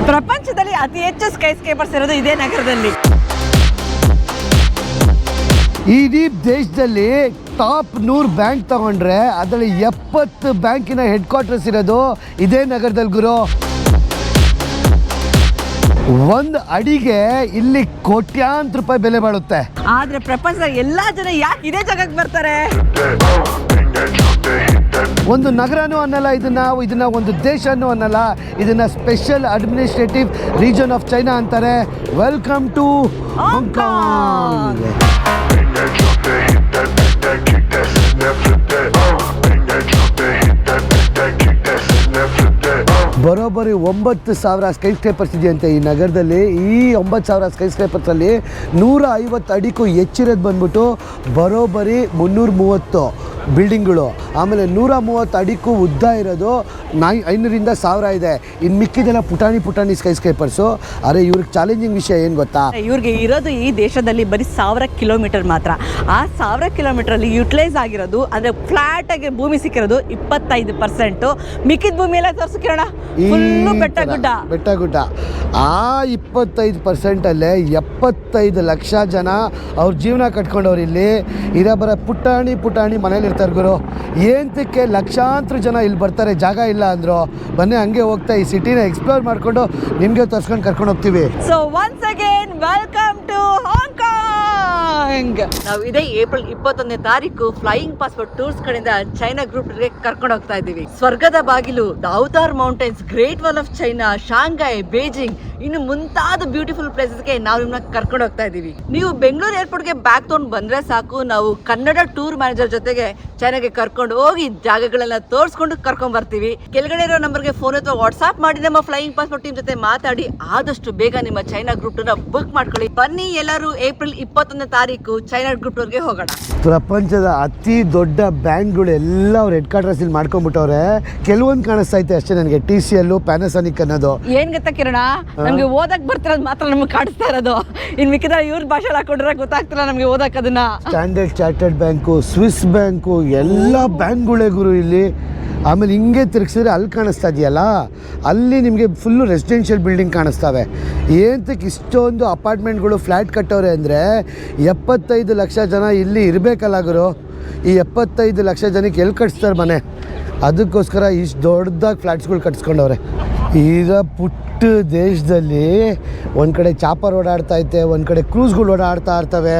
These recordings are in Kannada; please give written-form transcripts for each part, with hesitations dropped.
ಪ್ರಪಂಚದಲ್ಲಿ ಅತಿ ಹೆಚ್ಚು ಸ್ಕೈ ಸ್ಕೇಪರ್ಸ್ ಇರೋದು ಇದೇ ನಗರದಲ್ಲಿ. ಇಡೀ ದೇಶದಲ್ಲಿ ಟಾಪ್ 100 ಬ್ಯಾಂಕ್ ತಗೊಂಡ್ರೆ ಅದರಲ್ಲಿ 70 ಬ್ಯಾಂಕಿನ ಹೆಡ್ ಕ್ವಾರ್ಟರ್ಸ್ ಇರೋದು ಇದೇ ನಗರದಲ್ಲಿ ಗುರು. ಒಂದು ಅಡಿಗೆ ಇಲ್ಲಿ ಕೋಟ್ಯಾಂತರ ರೂಪಾಯಿ ಬೆಲೆ ಬಾಳುತ್ತೆ. ಆದ್ರೆ ಪ್ರಪಂಚದ ಎಲ್ಲಾ ಜನ ಯಾಕೆ ಇದೇ ಜಾಗಕ್ಕೆ ಬರ್ತಾರೆ? ಒಂದು ನಗರನೂ ಅನ್ನಲ್ಲ ಇದನ್ನ ಒಂದು ದೇಶನೂ ಅನ್ನಲ್ಲ, ಇದನ್ನ special administrative region of China ಅಂತಾರೆ. Welcome to Hong Kong. ಬರೋಬ್ಬರಿ 9,000 ಸ್ಕೈ ಸ್ಕ್ರೇಪರ್ಸ್ ಇದೆಯಂತೆ ಈ ನಗರದಲ್ಲಿ. ಈ 9,000 ಸ್ಕೈ ಸ್ಕ್ರೇಪರ್ಸಲ್ಲಿ 150 ಅಡಿಗೂ ಹೆಚ್ಚಿರೋದು ಬಂದ್ಬಿಟ್ಟು ಬರೋಬ್ಬರಿ 330 ಬಿಲ್ಡಿಂಗ್ಗಳು. ಆಮೇಲೆ 130 ಅಡಿಗೂ ಉದ್ದ ಇರೋದು 500ರಿಂದ 1000 ಇದೆ. ಇನ್ನು ಮಿಕ್ಕಿದೆಲ್ಲ ಪುಟಾಣಿ ಸ್ಕೈ ಸ್ಕ್ರೇಪರ್ಸು. ಆದರೆ ಇವ್ರಿಗೆ ಚಾಲೆಂಜಿಂಗ್ ವಿಷಯ ಏನು ಗೊತ್ತಾ? ಇವ್ರಿಗೆ ಇರೋದು ಈ ದೇಶದಲ್ಲಿ ಬರೀ 1000 ಕಿಲೋಮೀಟರ್ ಮಾತ್ರ. ಆ 1000 ಕಿಲೋಮೀಟರಲ್ಲಿ ಯುಟಿಲೈಸ್ ಆಗಿರೋದು ಅಂದರೆ ಫ್ಲಾಟ್ ಆಗಿ ಭೂಮಿ ಸಿಕ್ಕಿರೋದು 25%. ಮಿಕ್ಕಿದ ಭೂಮಿ ಎಲ್ಲ ತೋರಿಸಿರೋಣ ಫುಲ್ಲು ಬೆಟ್ಟ ಗುಡ್ಡ. ಆ 25%ಅಲ್ಲೇ 75 ಲಕ್ಷ ಜನ ಅವ್ರ ಜೀವನ ಕಟ್ಕೊಂಡವ್ರು ಇಲ್ಲಿ ಇರೋಬರ ಪುಟಾಣಿ ಮನೇಲಿ ಇರ್ತಾರೆ ಗುರು. ಏಂತಕ್ಕೆ ಲಕ್ಷಾಂತರ ಜನ ಇಲ್ಲಿ ಬರ್ತಾರೆ, ಜಾಗ ಇಲ್ಲ ಅಂದ್ರು. ಬನ್ನಿ ಹಂಗೆ ಹೋಗ್ತಾ ಈ ಸಿಟಿನ ಎಕ್ಸ್ಪ್ಲೋರ್ ಮಾಡ್ಕೊಂಡು ನಿಮ್ಗೆ ತೋರಿಸ್ಕೊಂಡು ಕರ್ಕೊಂಡು ಹೋಗ್ತೀವಿ. So once again welcome to Hong Kong. ನಾವು ಇದೇ ಏಪ್ರಿಲ್ 21ನೇ ತಾರೀಕು ಫ್ಲೈಯಿಂಗ್ ಪಾಸ್ಪೋರ್ಟ್ ಟೂರ್ಸ್ ಕಡೆಯಿಂದ ಚೈನಾ ಗ್ರೂಪ್ ಗೆ ಕರ್ಕೊಂಡು ಹೋಗ್ತಾ ಇದ್ದೀವಿ. ಸ್ವರ್ಗದ ಬಾಗಿಲು, ದಾವುತಾರ್ mountains, great wall of China, Shanghai, Beijing, ಇನ್ನು ಮುಂತಾದ ಬ್ಯೂಟಿಫುಲ್ ಪ್ಲೇಸಸ್ಗೆ ನಾವು ನಿಮ್ಮನ್ನ ಕರ್ಕೊಂಡು ಹೋಗ್ತಾ ಇದ್ದೀವಿ. ನೀವು ಬೆಂಗಳೂರು ಏರ್ಪೋರ್ಟ್ಗೆ ಬ್ಯಾಗ್ ತೊಗೊಂಡು ಬಂದ್ರೆ ಸಾಕು, ನಾವು ಕನ್ನಡ ಟೂರ್ ಮ್ಯಾನೇಜರ್ ಜೊತೆಗೆ ಚೈನಾಗೆ ಕರ್ಕೊಂಡು ಹೋಗಿ ಜಾಗಗಳೆಲ್ಲ ತೋರಿಸ್ಕೊಂಡು ಕರ್ಕೊಂಡ್ ಬರ್ತೀವಿ. ಕೆಳಗಡೆ ಇರೋ ನಂಬರ್ಗೆ ಫೋನ್ ಅಥವಾ ವಾಟ್ಸ್ಆಪ್ ಮಾಡಿ ನಮ್ಮ ಫ್ಲೈಯಿಂಗ್ ಪಾಸ್ಪೋರ್ಟ್ ಟೀಮ್ ಜೊತೆ ಮಾತಾಡಿ ಆದಷ್ಟು ಬೇಗ ನಿಮ್ಮ ಚೈನಾ ಗ್ರೂಪ್ ಟೂರ್ನ ಬುಕ್ ಮಾಡ್ಕೊಳ್ಳಿ. ಬನ್ನಿ ಎಲ್ಲರೂ ಏಪ್ರಿಲ್ 21ನೇ ತಾರೀಕು ಚೈನಾ ಗ್ರೂಪ್ ಟೂರ್ಗೆ ಹೋಗೋಣ. ಪ್ರಪಂಚದ ಅತಿ ದೊಡ್ಡ ಬ್ಯಾಂಕ್ಗಳು ಎಲ್ಲ ಅವ್ರ ಹೆಡ್ ಕ್ವಾರ್ಟರ್ಸ್ ಇಲ್ಲಿ ಮಾಡ್ಕೊಂಡ್ಬಿಟ್ಟವ್ರೆ. ಕೆಲವೊಂದು ಕಾಣಿಸ್ತಾ ಐತೆ ಅಷ್ಟೇ ನನಗೆ, TCL, ಪ್ಯಾನಾಸೋನಿಕ್ ಅನ್ನೋದು. ಏನ್ ಗೊತ್ತಾ ಕಿರಣ, ನಮ್ಗೆ ಓದಕ್ ಬರ್ತಿರೋದು ಮಾತ್ರ ನಮ್ಗೆ ಕಾಣಿಸ್ತಾ ಇರೋದು. ಇನ್ ಮಿಕ್ಕಿದ ಇವ್ರ ಭಾಷೆ ಹಾಕೊಂಡ್ರೆ ಗೊತ್ತಾಗ್ತಿಲ್ಲ ನಮ್ಗೆ ಓದಕ್. ಅದನ್ನ standard chartered bank, Swiss bank, ಎಲ್ಲ ಬ್ಯಾಂಕ್ಗಳೇ ಗುರು ಇಲ್ಲಿ. ಆಮೇಲೆ ಹಿಂಗೆ ತಿರುಗಿಸಿದ್ರೆ ಅಲ್ಲಿ ಕಾಣಿಸ್ತಾ ಇದೆಯಲ್ಲ, ಅಲ್ಲಿ ನಿಮಗೆ ಫುಲ್ಲು ರೆಸಿಡೆನ್ಷಿಯಲ್ ಬಿಲ್ಡಿಂಗ್ ಕಾಣಿಸ್ತವೆ. ಏನಕ್ಕೆ ಇಷ್ಟೊಂದು ಅಪಾರ್ಟ್ಮೆಂಟ್ಗಳು ಫ್ಲ್ಯಾಟ್ ಕಟ್ಟವ್ರೆ ಅಂದರೆ 75 ಲಕ್ಷ ಜನ ಇಲ್ಲಿ ಇರಬೇಕಲ್ಲ ಗುರು. ಈ 75 ಲಕ್ಷ ಜನಕ್ಕೆ ಎಲ್ಲಿ ಕಟ್ಸ್ತಾರೆ ಮನೆ? ಅದಕ್ಕೋಸ್ಕರ ಇಷ್ಟು ದೊಡ್ಡದಾಗಿ ಫ್ಲ್ಯಾಟ್ಸ್ಗಳು ಕಟ್ಸ್ಕೊಂಡವ್ರೆ. ಈಗ ಪುಟ್ಟ ದೇಶದಲ್ಲಿ ಒಂದು ಕಡೆ ಚಾಪರ್ ಓಡಾಡ್ತಾ ಐತೆ, ಒಂದು ಕಡೆ ಕ್ರೂಸ್ಗಳು ಓಡಾಡ್ತಾ ಇರ್ತವೆ.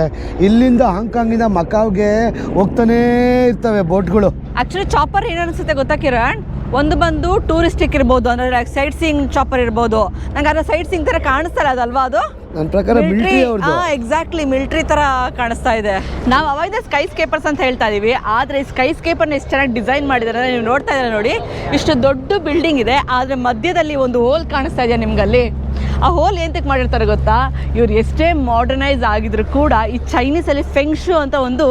ಇಲ್ಲಿಂದ ಹಾಂಗ್ಕಾಂಗಿಂದ ಮಕಾವ್ಗೆ ಹೋಗ್ತಾನೇ ಇರ್ತವೆ ಬೋಟ್ಗಳು. ಆಕ್ಚುಲಿ ಚಾಪರ್ ಏನು ಅನಿಸುತ್ತೆ ಗೊತ್ತಾ ಕಿರಣ್, ಒಂದು ಬಂದು ಟೂರಿಸ್ಟಿಕ್ ಇರ್ಬೋದು, ಅಂದರೆ ಸೈಟ್ ಸೀಯಿಂಗ್ ಚಾಪರ್ ಇರ್ಬೋದು. ನಂಗೆ ಅದರ ಸೈಟ್ ಸೀಯಿಂಗ್ ಥರ ಕಾಣಿಸ್ತಲ್ಲ ಅದಲ್ವಾ? ಅದು ನನ್ನ ಪ್ರಕಾರ ಮಿಲಿಟರಿ ಅವ್ರದ್ದು. ಎಕ್ಸಾಕ್ಟ್ಲಿ ಮಿಲಿಟರಿ ಥರ ಕಾಣಿಸ್ತಾ ಇದೆ. ನಾವು ಅವಾಗ ಸ್ಕೈ ಸ್ಕೇಪರ್ಸ್ ಅಂತ ಹೇಳ್ತಾ ಇದೀವಿ, ಆದರೆ ಸ್ಕೈ ಸ್ಕೇಪರ್ನ ಎಷ್ಟು ಚೆನ್ನಾಗಿ ಡಿಸೈನ್ ಮಾಡಿದ್ದಾರೆ ನೀವು ನೋಡ್ತಾ ಇದ್ದಾರೆ ನೋಡಿ. ಇಷ್ಟು ದೊಡ್ಡ ಬಿಲ್ಡಿಂಗ್ ಇದೆ, ಆದರೆ ಮಧ್ಯದಲ್ಲಿ ಒಂದು ಹೋಲ್ ಕಾಣಿಸ್ತಾ ಇದೆ ನಿಮ್ಗಲ್ಲಿ. ಆ ಹೋಲ್ ಏನಕ್ಕೆ ಮಾಡಿರ್ತಾರೆ ಗೊತ್ತಾ? ಇವ್ರು ಎಷ್ಟೇ ಮಾಡರ್ನೈಸ್ ಆಗಿದ್ರು ಕೂಡ ಈ ಚೈನೀಸಲ್ಲಿ ಫೆಂಗ್ಶು ಅಂತ ಒಂದು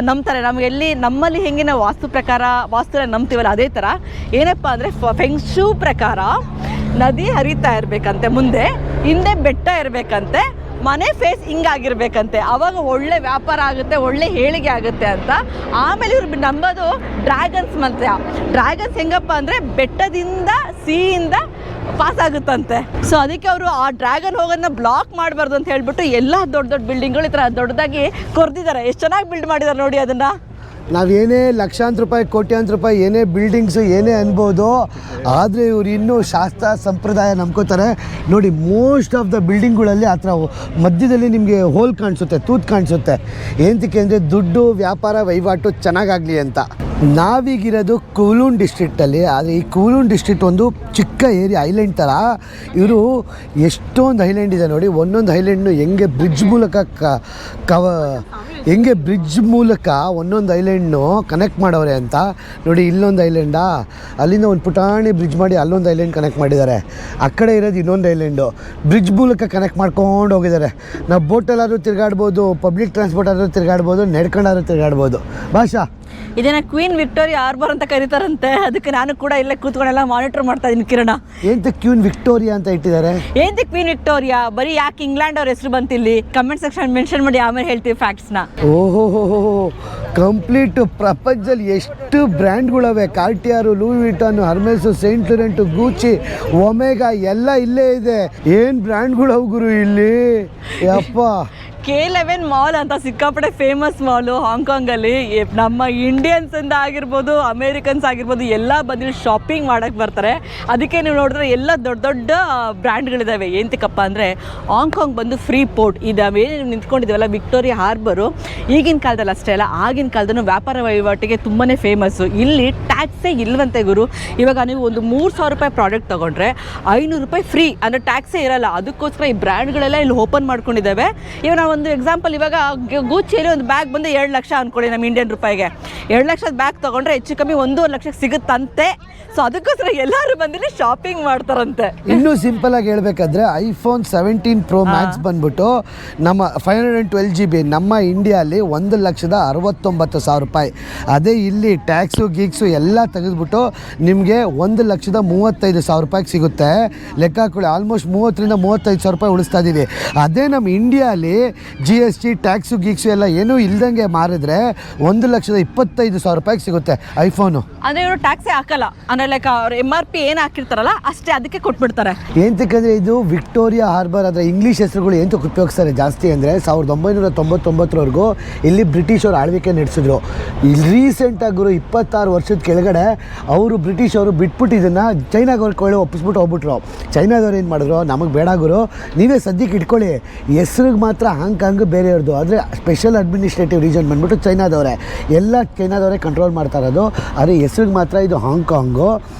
ನಂಬ್ತಾರೆ. ನಮಗೆಲ್ಲಿ ನಮ್ಮಲ್ಲಿ ಹೆಂಗೆ ನಾವು ವಾಸ್ತುನ ನಂಬ್ತೀವಲ್ಲ ಅದೇ ಥರ ಏನಪ್ಪ ಅಂದರೆ ಫೆಂಗ್ಶು ಪ್ರಕಾರ ನದಿ ಹರಿತಾ ಇರಬೇಕಂತೆ, ಮುಂದೆ ಹಿಂದೆ ಬೆಟ್ಟ ಇರಬೇಕಂತೆ, ಮನೆ ಫೇಸ್ ಹಿಂಗಾಗಿರ್ಬೇಕಂತೆ. ಆವಾಗ ಒಳ್ಳೆ ವ್ಯಾಪಾರ ಆಗುತ್ತೆ, ಒಳ್ಳೆ ಏಳಿಗೆ ಆಗುತ್ತೆ ಅಂತ. ಆಮೇಲೆ ಇವ್ರು ನಂಬೋದು ಡ್ರ್ಯಾಗನ್ಸ್ ಮಂತ್ರ. ಡ್ರ್ಯಾಗನ್ಸ್ ಹೆಂಗಪ್ಪ ಅಂದರೆ ಬೆಟ್ಟದಿಂದ ಸೀಯಿಂದ ಪಾಸ್ ಆಗುತ್ತಂತೆ. ಸೊ ಅದಕ್ಕೆ ಅವರು ಆ ಡ್ರ್ಯಾಗನ್ ಹೋಗೋದನ್ನ ಬ್ಲಾಕ್ ಮಾಡಬಾರ್ದು ಅಂತ ಹೇಳ್ಬಿಟ್ಟು ಎಲ್ಲ ದೊಡ್ಡ ಬಿಲ್ಡಿಂಗ್ಗಳು ಈ ಥರ ದೊಡ್ಡದಾಗಿ ಕೊರ್ದಿದ್ದಾರೆ. ಎಷ್ಟು ಚೆನ್ನಾಗಿ ಬಿಲ್ಡ್ ಮಾಡಿದ್ದಾರೆ ನೋಡಿ ಅದನ್ನು. ನಾವೇನೇ ಲಕ್ಷಾಂತರ ರೂಪಾಯಿ ಕೋಟ್ಯಾಂತರ ರೂಪಾಯಿ ಏನೇ ಬಿಲ್ಡಿಂಗ್ಸು ಏನೇ ಅನ್ಬೋದು, ಆದರೆ ಇವ್ರು ಇನ್ನೂ ಶಾಸ್ತ್ರ ಸಂಪ್ರದಾಯ ನಂಬ್ಕೋತಾರೆ ನೋಡಿ. ಮೋಸ್ಟ್ ಆಫ್ ದ ಬಿಲ್ಡಿಂಗ್ಗಳಲ್ಲಿ ಆ ಥರ ಮಧ್ಯದಲ್ಲಿ ನಿಮಗೆ ಹೋಲ್ ಕಾಣಿಸುತ್ತೆ, ತೂತು ಕಾಣಿಸುತ್ತೆ. ಏನಕ್ಕೆ ಅಂದರೆ ದುಡ್ಡು ವ್ಯಾಪಾರ ವಹಿವಾಟು ಚೆನ್ನಾಗಾಗಲಿ ಅಂತ. ನಾವೀಗಿರೋದು ಕೂಲೂನ್ ಡಿಸ್ಟ್ರಿಕ್ಟಲ್ಲಿ. ಆದರೆ ಈ ಕೂಲೂನ್ ಡಿಸ್ಟ್ರಿಕ್ಟ್ ಒಂದು ಚಿಕ್ಕ ಏರಿಯಾ, ಐಲ್ಯಾಂಡ್ ಥರ. ಇವರು ಎಷ್ಟೊಂದು ಐಲ್ಯಾಂಡ್ ಇದೆ ನೋಡಿ. ಒಂದೊಂದು ಐಲ್ಯಾಂಡ್ನು ಹೆಂಗೆ ಬ್ರಿಡ್ಜ್ ಮೂಲಕ ಒಂದೊಂದು ಐಲ್ಯಾಂಡ್ನು ಕನೆಕ್ಟ್ ಮಾಡವ್ರೆ ಅಂತ ನೋಡಿ. ಇಲ್ಲೊಂದು ಐಲ್ಯಾಂಡಾ, ಅಲ್ಲಿಂದ ಒಂದು ಪುಟಾಣಿ ಬ್ರಿಡ್ಜ್ ಮಾಡಿ ಅಲ್ಲೊಂದು ಐಲ್ಯಾಂಡ್ ಕನೆಕ್ಟ್ ಮಾಡಿದ್ದಾರೆ. ಆ ಕಡೆ ಇರೋದು ಇನ್ನೊಂದು ಐಲ್ಯಾಂಡು, ಬ್ರಿಡ್ಜ್ ಮೂಲಕ ಕನೆಕ್ಟ್ ಮಾಡ್ಕೊಂಡು ಹೋಗಿದ್ದಾರೆ. ನಾವು ಬೋಟಲ್ಲಾದರೂ ತಿರುಗಾಡ್ಬೋದು, ಪಬ್ಲಿಕ್ ಟ್ರಾನ್ಸ್ಪೋರ್ಟ್ ಆದರೂ ತಿರುಗಾಡ್ಬೋದು, ನಡ್ಕೊಂಡಾದ್ರೂ ತಿರುಗಾಡ್ಬೋದು. ಭಾಷಾ ಇದನ್ನ ಕ್ವೀನ್ ವಿಕ್ಟೋರಿಯಾ ಹಾರ್ಬರ್ ಅಂತ ಕರೀತಾರಂತೆ. ಅದಕ್ಕೆ ನಾನು ಕೂಡ ಇಲ್ಲೇ ಕೂತ್ಕೊಂಡೆಲ್ಲ ಮಾನಿಟರ್ ಮಾಡ್ತಾ ಇದ್ದೀನಿ ಕಿರಣ. ಎಂತ ಕ್ವೀನ್ ವಿಕ್ಟೋರಿಯಾ ಅಂತ ಇಟ್ಟಿದ್ದಾರೆ? ఏంటి ಕ್ವೀನ್ ವಿಕ್ಟೋರಿಯಾ? ಬರೀ ಯಾಕೆ ಇಂಗ್ಲೆಂಡ್ ಅವ್ರ ಹೆಸರು ಬಂತಿಲ್ಲಿ? ಕಮೆಂಟ್ ಸೆಕ್ಷನ್ ಮೆನ್ಷನ್ ಮಾಡಿ, ಆಮೇಲೆ ಹೇಳ್ತೀವಿ ಫ್ಯಾಕ್ಟ್ಸ್ನ. ಓಹೋ ಕಂಪ್ಲೀಟ್ ಪ್ರಪಂಚದಲ್ಲಿ ಎಷ್ಟು ಬ್ರ್ಯಾಂಡ್ಗಳವೆ, ಕಾರ್ಟಿಯಾರು, ಲೂಯಿ ವಿಟಾನು, ಹರ್ಮೆಸು, ಸೈಂಟ್ ಲೊರೆಂಟು, ಗೂಚಿ, ಒಮೆಗಾ ಎಲ್ಲ ಇಲ್ಲೇ ಇದೆ. ಏನು ಬ್ರ್ಯಾಂಡ್ಗಳು ಗುರು ಇಲ್ಲಿ, ಯಪ್ಪ. K11 ಮಾಲ್ ಅಂತ ಸಿಕ್ಕಾಪಟ್ಟೆ ಫೇಮಸ್ ಮಾಲು ಹಾಂಗ್ಕಾಂಗಲ್ಲಿ. ನಮ್ಮ ಇಂಡಿಯನ್ಸ್ ಇಂದ ಆಗಿರ್ಬೋದು, ಅಮೇರಿಕನ್ಸ್ ಆಗಿರ್ಬೋದು, ಎಲ್ಲ ಬಂದು ಶಾಪಿಂಗ್ ಮಾಡೋಕ್ಕೆ ಬರ್ತಾರೆ. ಅದಕ್ಕೆ ನೀವು ನೋಡಿದ್ರೆ ಎಲ್ಲ ದೊಡ್ಡ ದೊಡ್ಡ ಬ್ರ್ಯಾಂಡ್ಗಳಿದ್ದಾವೆ. ಏನಂತಕ್ಕಪ್ಪ ಅಂದರೆ ಹಾಂಗ್ಕಾಂಗ್ ಬಂದು ಫ್ರೀ ಪೋರ್ಟ್ ಇದಾವೆ. ನೀವು ನಿಂತ್ಕೊಂಡಿದ್ದೀವಲ್ಲ ವಿಕ್ಟೋರಿಯಾ ಹಾರ್ಬರು, ಈಗಿನ ಕಾಲದಲ್ಲಿ ಅಷ್ಟೇ ಅಲ್ಲ, ಆಗಿನ ಕಾಲದಲ್ಲೂ ವ್ಯಾಪಾರ ವಹಿವಾಟಿಗೆ ತುಂಬಾ ಫೇಮಸ್ಸು. ಇಲ್ಲಿ ಟ್ಯಾಕ್ಸೇ ಇಲ್ವಂತೆ ಗುರು. ಇವಾಗ ನೀವು ಒಂದು 3,000 ರೂಪಾಯಿ ಪ್ರಾಡಕ್ಟ್ ತೊಗೊಂಡ್ರೆ 500 ರೂಪಾಯಿ ಫ್ರೀ, ಅಂದರೆ ಟ್ಯಾಕ್ಸೇ ಇರಲ್ಲ. ಅದಕ್ಕೋಸ್ಕರ ಈ ಬ್ರ್ಯಾಂಡ್ಗಳೆಲ್ಲ ಇಲ್ಲಿ ಓಪನ್ ಮಾಡ್ಕೊಂಡಿದ್ದಾವೆ. ಇವಾಗ ನಾವು ಒಂದು ಎಕ್ಸಾಂಪಲ್, ಇವಾಗ ಗೂಚಿಯಲ್ಲಿ ಒಂದು ಬ್ಯಾಗ್ ಬಂದು 2 ಲಕ್ಷ ಅಂದ್ಕೊಳ್ಳಿ ನಮ್ಮ ಇಂಡಿಯನ್ ರೂಪಾಯಿಗೆ. 2 ಲಕ್ಷದ ಬ್ಯಾಗ್ ತೊಗೊಂಡ್ರೆ ಹೆಚ್ಚು ಕಮ್ಮಿ 1.5 ಲಕ್ಷಕ್ಕೆ ಸಿಗುತ್ತಂತೆ. ಸೊ ಅದಕ್ಕೋಸ್ಕರ ಎಲ್ಲರೂ ಬಂದಿಲ್ಲಿ ಶಾಪಿಂಗ್ ಮಾಡ್ತಾರಂತೆ. ಇನ್ನೂ ಸಿಂಪಲ್ ಆಗಿ ಹೇಳ್ಬೇಕಾದ್ರೆ ಐಫೋನ್ 17 Pro Max ಬಂದ್ಬಿಟ್ಟು ನಮ್ಮ 512 GB ನಮ್ಮ ಇಂಡಿಯಾಲಿ 1,69,000 ರೂಪಾಯಿ. ಅದೇ ಇಲ್ಲಿ ಟ್ಯಾಕ್ಸು ಗೀಕ್ಸು ಎಲ್ಲ ತೆಗೆದುಬಿಟ್ಟು ನಿಮಗೆ 1,35,000 ರೂಪಾಯಿಗೆ ಸಿಗುತ್ತೆ. ಲೆಕ್ಕ ಹಾಕೊಳ್ಳಿ, ಆಲ್ಮೋಸ್ಟ್ 30,000 ರಿಂದ 35,000 ರೂಪಾಯಿ ಉಳಿಸ್ತಾ ಇದ್ದೀವಿ. ಅದೇ ನಮ್ಮ ಇಂಡಿಯಾಲಿ GST ಟ್ಯಾಕ್ಸು ಗೀಕ್ಸು ಎಲ್ಲ ಏನೂ ಇಲ್ದಂಗೆ ಮಾರಿದ್ರೆ 1,25,000 ರೂಪಾಯಿಗೆ ಸಿಗುತ್ತೆ ಐಫೋನು. ಅಂದರೆ ಇವರು ಟ್ಯಾಕ್ಸೇ ಹಾಕಲ್ಲ, ಅಂದರೆ ಲೈಕ್ ಅವ್ರು MRP ಏನು ಹಾಕಿರ್ತಾರಲ್ಲ ಅಷ್ಟೇ ಅದಕ್ಕೆ ಕೊಟ್ಬಿಡ್ತಾರೆ. ಏನಂತಕ್ಕಂದರೆ ಇದು ವಿಕ್ಟೋರಿಯಾ ಹಾರ್ಬರ್, ಅದರ ಇಂಗ್ಲೀಷ್ ಹೆಸರುಗಳು ಏನಕ್ಕೆ ಉಪಯೋಗಿಸ್ತಾರೆ ಜಾಸ್ತಿ ಅಂದರೆ 1999ವರೆಗೂ ಇಲ್ಲಿ ಬ್ರಿಟಿಷರು ಆಳ್ವಿಕೆ ನಡೆಸಿದ್ರು. ಇಲ್ಲಿ ರೀಸೆಂಟಾಗಿ 26 ವರ್ಷದ ಕೆಳಗಡೆ ಅವರು ಬ್ರಿಟಿಷವರು ಬಿಟ್ಬಿಟ್ಟು ಇದನ್ನು ಚೈನಾಗವ್ರ ಕೊಳ್ಳೆ ಒಪ್ಪಿಸ್ಬಿಟ್ಟು ಹೋಗ್ಬಿಟ್ರು. ಚೈನಾದವ್ರು ಏನು ಮಾಡಿದ್ರು, ನಮಗೆ ಬೇಡ ಗುರು, ನೀವೇ ಸದ್ಯಕ್ಕೆ ಇಟ್ಕೊಳ್ಳಿ, ಹೆಸ್ರಿಗೆ ಮಾತ್ರ ಹಾಂಗ್ಕಾಂಗ್ ಬೇರೆಯವ್ರದ್ದು, ಆದರೆ ಸ್ಪೆಷಲ್ ಅಡ್ಮಿನಿಸ್ಟ್ರೇಟಿವ್ ರೀಜನ್ ಬಂದ್ಬಿಟ್ಟು ಚೈನಾದವರೇ, ಎಲ್ಲ ಚೈನಾದವರೇ ಕಂಟ್ರೋಲ್ ಮಾಡ್ತಾ ಇರೋದು. ಆದರೆ ಹೆಸ್ರಿಗೆ ಮಾತ್ರ ಇದು ಹಾಂಗ್ಕಾಂಗು.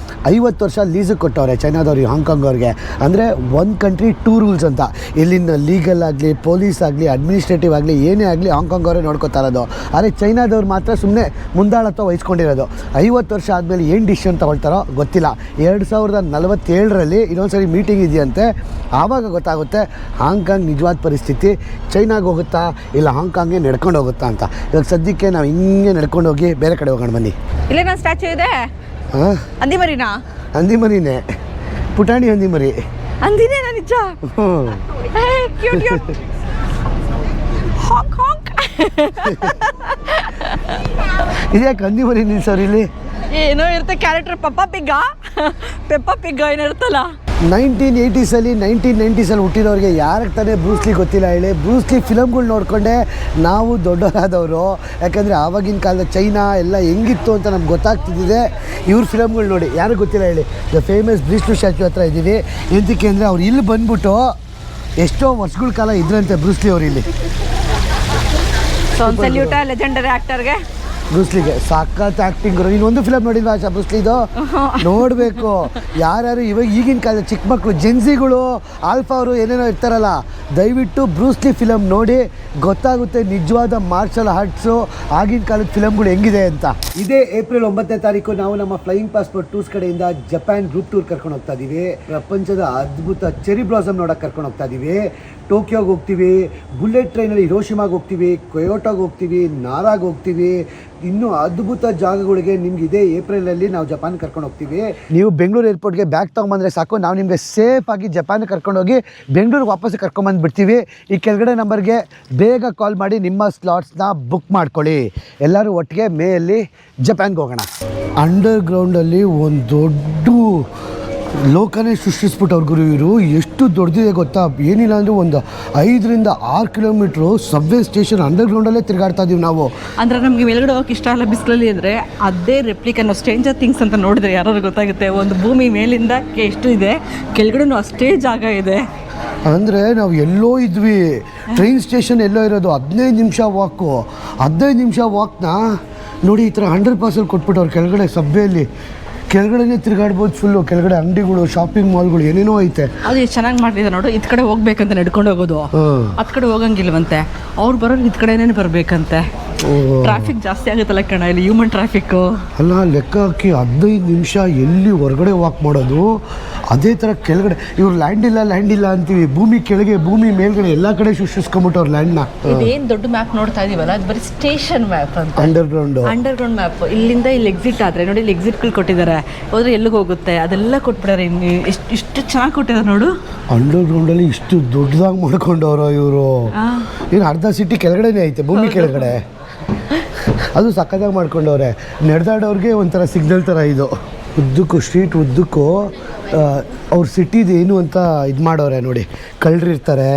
50 ವರ್ಷ ಲೀಸಿಗೆ ಕೊಟ್ಟವ್ರೆ ಚೈನಾದವ್ರಿಗೆ ಹಾಂಗ್ಕಾಂಗ್ ಅವ್ರಿಗೆ. ಅಂದರೆ ಒಂದು ಕಂಟ್ರಿ 2 ರೂಲ್ಸ್ ಅಂತ. ಇಲ್ಲಿನ ಲೀಗಲ್ ಆಗಲಿ, ಪೊಲೀಸ್ ಆಗಲಿ, ಅಡ್ಮಿನಿಸ್ಟ್ರೇಟಿವ್ ಆಗಲಿ, ಏನೇ ಆಗಲಿ ಹಾಂಗ್ಕಾಂಗ್ ಅವರೇ ನೋಡ್ಕೊತಾ ಇರೋದು. ಆದರೆ ಚೈನಾದವ್ರು ಮಾತ್ರ ಸುಮ್ಮನೆ ಮುಂದಾಳತ್ವ ವಹಿಸ್ಕೊಂಡಿರೋದು. 50 ವರ್ಷ ಆದಮೇಲೆ ಏನು ಡಿಸಿಷನ್ ತೊಗೊಳ್ತಾರೋ ಗೊತ್ತಿಲ್ಲ. 2047ರಲ್ಲಿ ಇನ್ನೊಂದ್ಸರಿ ಮೀಟಿಂಗ್ ಇದೆಯಂತೆ, ಆವಾಗ ಗೊತ್ತಾಗುತ್ತೆ ಹಾಂಗ್ಕಾಂಗ್ ನಿಜವಾದ ಪರಿಸ್ಥಿತಿ. ಚೈನಾಗೆ ಹೋಗುತ್ತಾ ಇಲ್ಲ ಹಾಂಗ್ಕಾಂಗ್ಗೆ ನಡ್ಕೊಂಡು ಹೋಗುತ್ತಾ ಅಂತ. ಇವಾಗ ಸದ್ಯಕ್ಕೆ ನಾವು ಹಿಂಗೆ ನಡ್ಕೊಂಡು ಹೋಗಿ ಬೇರೆ ಕಡೆ ಹೋಗೋಣ ಬನ್ನಿ. ಇಲ್ಲೇ ನನ್ನ ಸ್ಟ್ಯಾಚ್ಯೂ ಇದೆ. ಹಾಂ, ಹಂದಿಮರಿನಾ? ಹಂದಿಮರಿನೇ, ಪುಟಾಣಿ ಹಂದಿಮರಿ. ಹಂದಿನೇನಾ ನಿಜ? Cute cute. ಹಾಂಗ್ ಹಾಂಗ್. ಇದ್ಯಾಕೆ ಹಂದಿಮರಿ ನಿಲ್ಸೋರು ಇಲ್ಲಿ? ಏನೋ ಇರುತ್ತೆ ಕ್ಯಾರೆಕ್ಟರ್, ಪಪ್ಪ ಪಿಗ್ಗ ಏನೋ ಇರುತ್ತಲ್ಲ. 1980ಸಲ್ಲಿ 1990ಸಲ್ಲಿ ಹುಟ್ಟಿದವ್ರಿಗೆ ಯಾರಿಗೆ ತಾನೇ ಬ್ರೂಸ್ಲಿ ಗೊತ್ತಿಲ್ಲ ಹೇಳಿ. ಬ್ರೂಸ್ಲಿ ಫಿಲಮ್ಗಳು ನೋಡಿಕೊಂಡೆ ನಾವು ದೊಡ್ಡವರಾದವರು. ಯಾಕಂದರೆ ಆವಾಗಿನ ಕಾಲದ ಚೈನಾ ಎಲ್ಲ ಹೆಂಗಿತ್ತು ಅಂತ ನಮ್ಗೆ ಗೊತ್ತಾಗ್ತಿದ್ದಿದೆ ಇವ್ರ ಫಿಲಮ್ಗಳು ನೋಡಿ. ಯಾರಿಗೆ ಗೊತ್ತಿಲ್ಲ ಹೇಳಿ. ದ ಫೇಮಸ್ ಬ್ರೂಸ್ಲಿ ಸ್ಟ್ಯಾಚ್ಯೂ ಹತ್ರ ಇದ್ದೀವಿ. ಎಂತಕ್ಕೆ ಅಂದರೆ ಅವ್ರು ಇಲ್ಲಿ ಬಂದ್ಬಿಟ್ಟು ಎಷ್ಟೋ ವರ್ಷಗಳ ಕಾಲ ಇದ್ರಂತೆ ಬ್ರೂಸ್ಲಿ ಅವ್ರು ಇಲ್ಲಿ. ಸಲ್ಯೂಟ ಲೆಜೆಂಡರಿ ಆ್ಯಕ್ಟರ್ಗೆ, ಬ್ರೂಸ್ಲಿಗೆ. ಸಖತ್ ಆ್ಯಕ್ಟಿಂಗ್. ಇನ್ನೊಂದು ಫಿಲಮ್ ನೋಡಿಲ್ವಾ ಆಶಾ ಬ್ರೂಸ್ಲಿದು? ನೋಡಬೇಕು. ಯಾರ್ಯಾರು ಇವಾಗ ಈಗಿನ ಕಾಲದ ಚಿಕ್ಕ ಮಕ್ಕಳು ಜೆನ್ಸಿಗಳು, ಆಲ್ಫಾ ಅವರು ಏನೇನೋ ಇರ್ತಾರಲ್ಲ, ದಯವಿಟ್ಟು ಬ್ರೂಸ್ಲಿ ಫಿಲಮ್ ನೋಡಿ, ಗೊತ್ತಾಗುತ್ತೆ ನಿಜವಾದ ಮಾರ್ಷಲ್ ಆರ್ಟ್ಸು ಆಗಿನ ಕಾಲದ ಫಿಲಮ್ಗಳು ಹೆಂಗಿದೆ ಅಂತ. ಇದೇ ಏಪ್ರಿಲ್ 9ನೇ ತಾರೀಕು ನಾವು ನಮ್ಮ ಫ್ಲೈಯಿಂಗ್ ಪಾಸ್ಪೋರ್ಟ್ ಟೂರ್ಸ್ ಕಡೆಯಿಂದ ಜಪಾನ್ ಗ್ರೂಪ್ ಟೂರ್ ಕರ್ಕೊಂಡು ಹೋಗ್ತಾ ಇದ್ದೀವಿ. ಪ್ರಪಂಚದ ಅದ್ಭುತ ಚೆರಿ ಬ್ಲಾಸಮ್ ನೋಡೋಕೆ ಕರ್ಕೊಂಡು ಹೋಗ್ತಾ ಇದ್ದೀವಿ. ಟೋಕಿಯೋಗೆ ಹೋಗ್ತೀವಿ, ಬುಲೆಟ್ ಟ್ರೈನಲ್ಲಿ ಹಿರೋಶಿಮಾಗೆ ಹೋಗ್ತೀವಿ, ಕೊಯೋಟಾಗೆ ಹೋಗ್ತೀವಿ, ನಾರಾಗೆ ಹೋಗ್ತೀವಿ. ಇನ್ನೂ ಅದ್ಭುತ ಜಾಗಗಳಿಗೆ ನಿಮ್ಗೆ ಇದೇ ಏಪ್ರಿಲಲ್ಲಿ ನಾವು ಜಪಾನ್ ಕರ್ಕೊಂಡು ಹೋಗ್ತೀವಿ. ನೀವು ಬೆಂಗಳೂರು ಏರ್ಪೋರ್ಟ್ಗೆ ಬ್ಯಾಗ್ ತೊಗೊಂಬಂದರೆ ಸಾಕು, ನಾವು ನಿಮಗೆ ಸೇಫಾಗಿ ಜಪಾನ್ಗೆ ಕರ್ಕೊಂಡೋಗಿ ಬೆಂಗಳೂರಿಗೆ ವಾಪಸ್ ಕರ್ಕೊಂಬಂದುಬಿಡ್ತೀವಿ. ಈ ಕೆಳಗಡೆ ನಂಬರ್ಗೆ ಬೇಗ ಕಾಲ್ ಮಾಡಿ ನಿಮ್ಮ ಸ್ಲಾಟ್ಸ್ನ ಬುಕ್ ಮಾಡ್ಕೊಳ್ಳಿ. ಎಲ್ಲರೂ ಒಟ್ಟಿಗೆ ಮೇಯಲ್ಲಿ ಜಪಾನ್ಗೆ ಹೋಗೋಣ. ಅಂಡರ್ಗ್ರೌಂಡಲ್ಲಿ ಒಂದು ದೊಡ್ಡ ಲೋಕನೇ ಸೃಷ್ಟಿಸ್ಬಿಟ್ಟವ್ರು ಗುರು ಇವರು. ಎಷ್ಟು ದೊಡ್ಡದಿದೆ ಗೊತ್ತಾ? ಏನಿಲ್ಲ ಅಂದರೆ ಒಂದು 5 ರಿಂದ 6 ಕಿಲೋಮೀಟ್ರು ಸಬ್ವೇ ಸ್ಟೇಷನ್ ಅಂಡರ್ಗ್ರೌಂಡಲ್ಲೇ ತಿರುಗಾಡ್ತಾ ಇದೀವಿ ನಾವು. ಅಂದರೆ ನಮಗೆ ಮೇಲ್ಗಡೆ ಹೋಗಕ್ಕೆ ಇಷ್ಟ ಇಲ್ಲ ಬಿಸಿಲಲ್ಲಿ. ಅಂದರೆ ಅದೇ ರೆಪ್ಲಿಕ್ ಅನ್ನೋ ಸ್ಟ್ರೇಂಜರ್ ಥಿಂಗ್ಸ್ ಅಂತ ನೋಡಿದ್ರೆ ಯಾರು ಗೊತ್ತಾಗುತ್ತೆ. ಒಂದು ಭೂಮಿ ಮೇಲಿಂದ ಎಷ್ಟು ಇದೆ, ಕೆಳಗಡೆನೂ ಅಷ್ಟೇ ಜಾಗ ಇದೆ. ಅಂದರೆ ನಾವು ಎಲ್ಲೋ ಇದ್ವಿ, ಟ್ರೈನ್ ಸ್ಟೇಷನ್ ಎಲ್ಲೋ ಇರೋದು. 15 ನಿಮಿಷ ವಾಕು. 15 ನಿಮಿಷ ವಾಕ್ನ ನೋಡಿ ಈ ಥರ 100% ಕೊಟ್ಬಿಟ್ಟವ್ರು ಕೆಳಗಡೆ ಸಬ್ವೆಯಲ್ಲಿ. ಕೆಳಗಡೆನೇ ತಿರುಗಾಡ್ಬೋದು ಫುಲ್ಲು. ಕೆಳಗಡೆ ಅಂಗಡಿಗಳು, ಶಾಪಿಂಗ್ ಮಾಲ್ಗಳು ಏನೇನೋ ಐತೆ. ಅದು ಎಷ್ಟು ಚೆನ್ನಾಗಿ ಮಾಡಿದೆ ನೋಡು. ಇದ್ ಕಡೆ ಹೋಗ್ಬೇಕಂತ ನಡ್ಕೊಂಡು ಹೋಗೋದು, ಹತ್ ಕಡೆ ಹೋಗಂಗಿಲ್ವಂತೆ. ಅವ್ರು ಬರೋರು ಇದ್ ಕಡೆನೇ ಬರ್ಬೇಕಂತೆ. ಟ್ರಾಫಿಕ್ ಜಾಸ್ತಿ ಆಗುತ್ತಲ್ಲ ಕಣ ಇಲ್ಲಿ, ಹ್ಯೂಮನ್ ಟ್ರಾಫಿಕ್ಕು. ಅಲ್ಲ ಲೆಕ್ಕ ಹಾಕಿ 15 ನಿಮಿಷ ಎಲ್ಲಿ ಹೊರಗಡೆ ವಾಕ್ ಮಾಡೋದು, ಅದೇ ಥರ ಕೆಳಗಡೆ ಇವ್ರು ಲ್ಯಾಂಡ್ ಇಲ್ಲ ಅಂತೀವಿ, ಭೂಮಿ ಕೆಳಗೆ ಭೂಮಿ ಮೇಲ್ಗಡೆ ಎಲ್ಲ ಕಡೆ ಶುಷ್ಕಿಸ್ಕೊಂಬಿಟ್ಟವ್ರು ಲ್ಯಾಂಡ್ನ. ಇದೇನು ದೊಡ್ಡ ಮ್ಯಾಪ್ ನೋಡ್ತಾ ಇದೀವಲ್ಲ ಅದು ಬರೀ ಸ್ಟೇಷನ್ ಮ್ಯಾಪ್ ಅಂತ, ಅಂಡರ್ಗ್ರೌಂಡ್ ಮ್ಯಾಪ್. ಇಲ್ಲಿಂದ ಇಲ್ಲಿ ಎಕ್ಸಿಟ್ ಆದರೆ ನೋಡಿ, ಇಲ್ಲಿ ಎಕ್ಸಿಟ್ಗಳು ಕೊಟ್ಟಿದ್ದಾರೆ, ಹೋದ್ರೆ ಎಲ್ಲಿಗೆ ಹೋಗುತ್ತೆ ಅದೆಲ್ಲ ಕೊಟ್ಬಿಡಾರೆ. ಇಷ್ಟು ಚೆನ್ನಾಗಿ ಕೊಟ್ಟಿದ್ದಾರೆ ನೋಡು. ಅಂಡರ್ಗ್ರೌಂಡಲ್ಲಿ ಇಷ್ಟು ದೊಡ್ಡದಾಗಿ ಮಾಡ್ಕೊಂಡವ್ರು ಇವರು. ಏನು ಅರ್ಧ ಸಿಟಿ ಕೆಳಗಡೆನೇ ಐತೆ, ಭೂಮಿ ಕೆಳಗಡೆ. ಅದು ಸಕ್ಕತ್ತಾಗಿ ಮಾಡ್ಕೊಂಡವ್ರೆ. ನಡೆದಾಡೋರಿಗೆ ಒಂಥರ ಸಿಗ್ನಲ್ ಥರ ಇದು. ಉದ್ದಕ್ಕೂ ಸ್ಟ್ರೀಟ್ ಉದ್ದಕ್ಕೂ ಅವ್ರ ಸಿಟಿದು ಏನು ಅಂತ ಇದು ಮಾಡೋರೆ ನೋಡಿ. ಕಳ್ಳರು ಇರ್ತಾರೆ,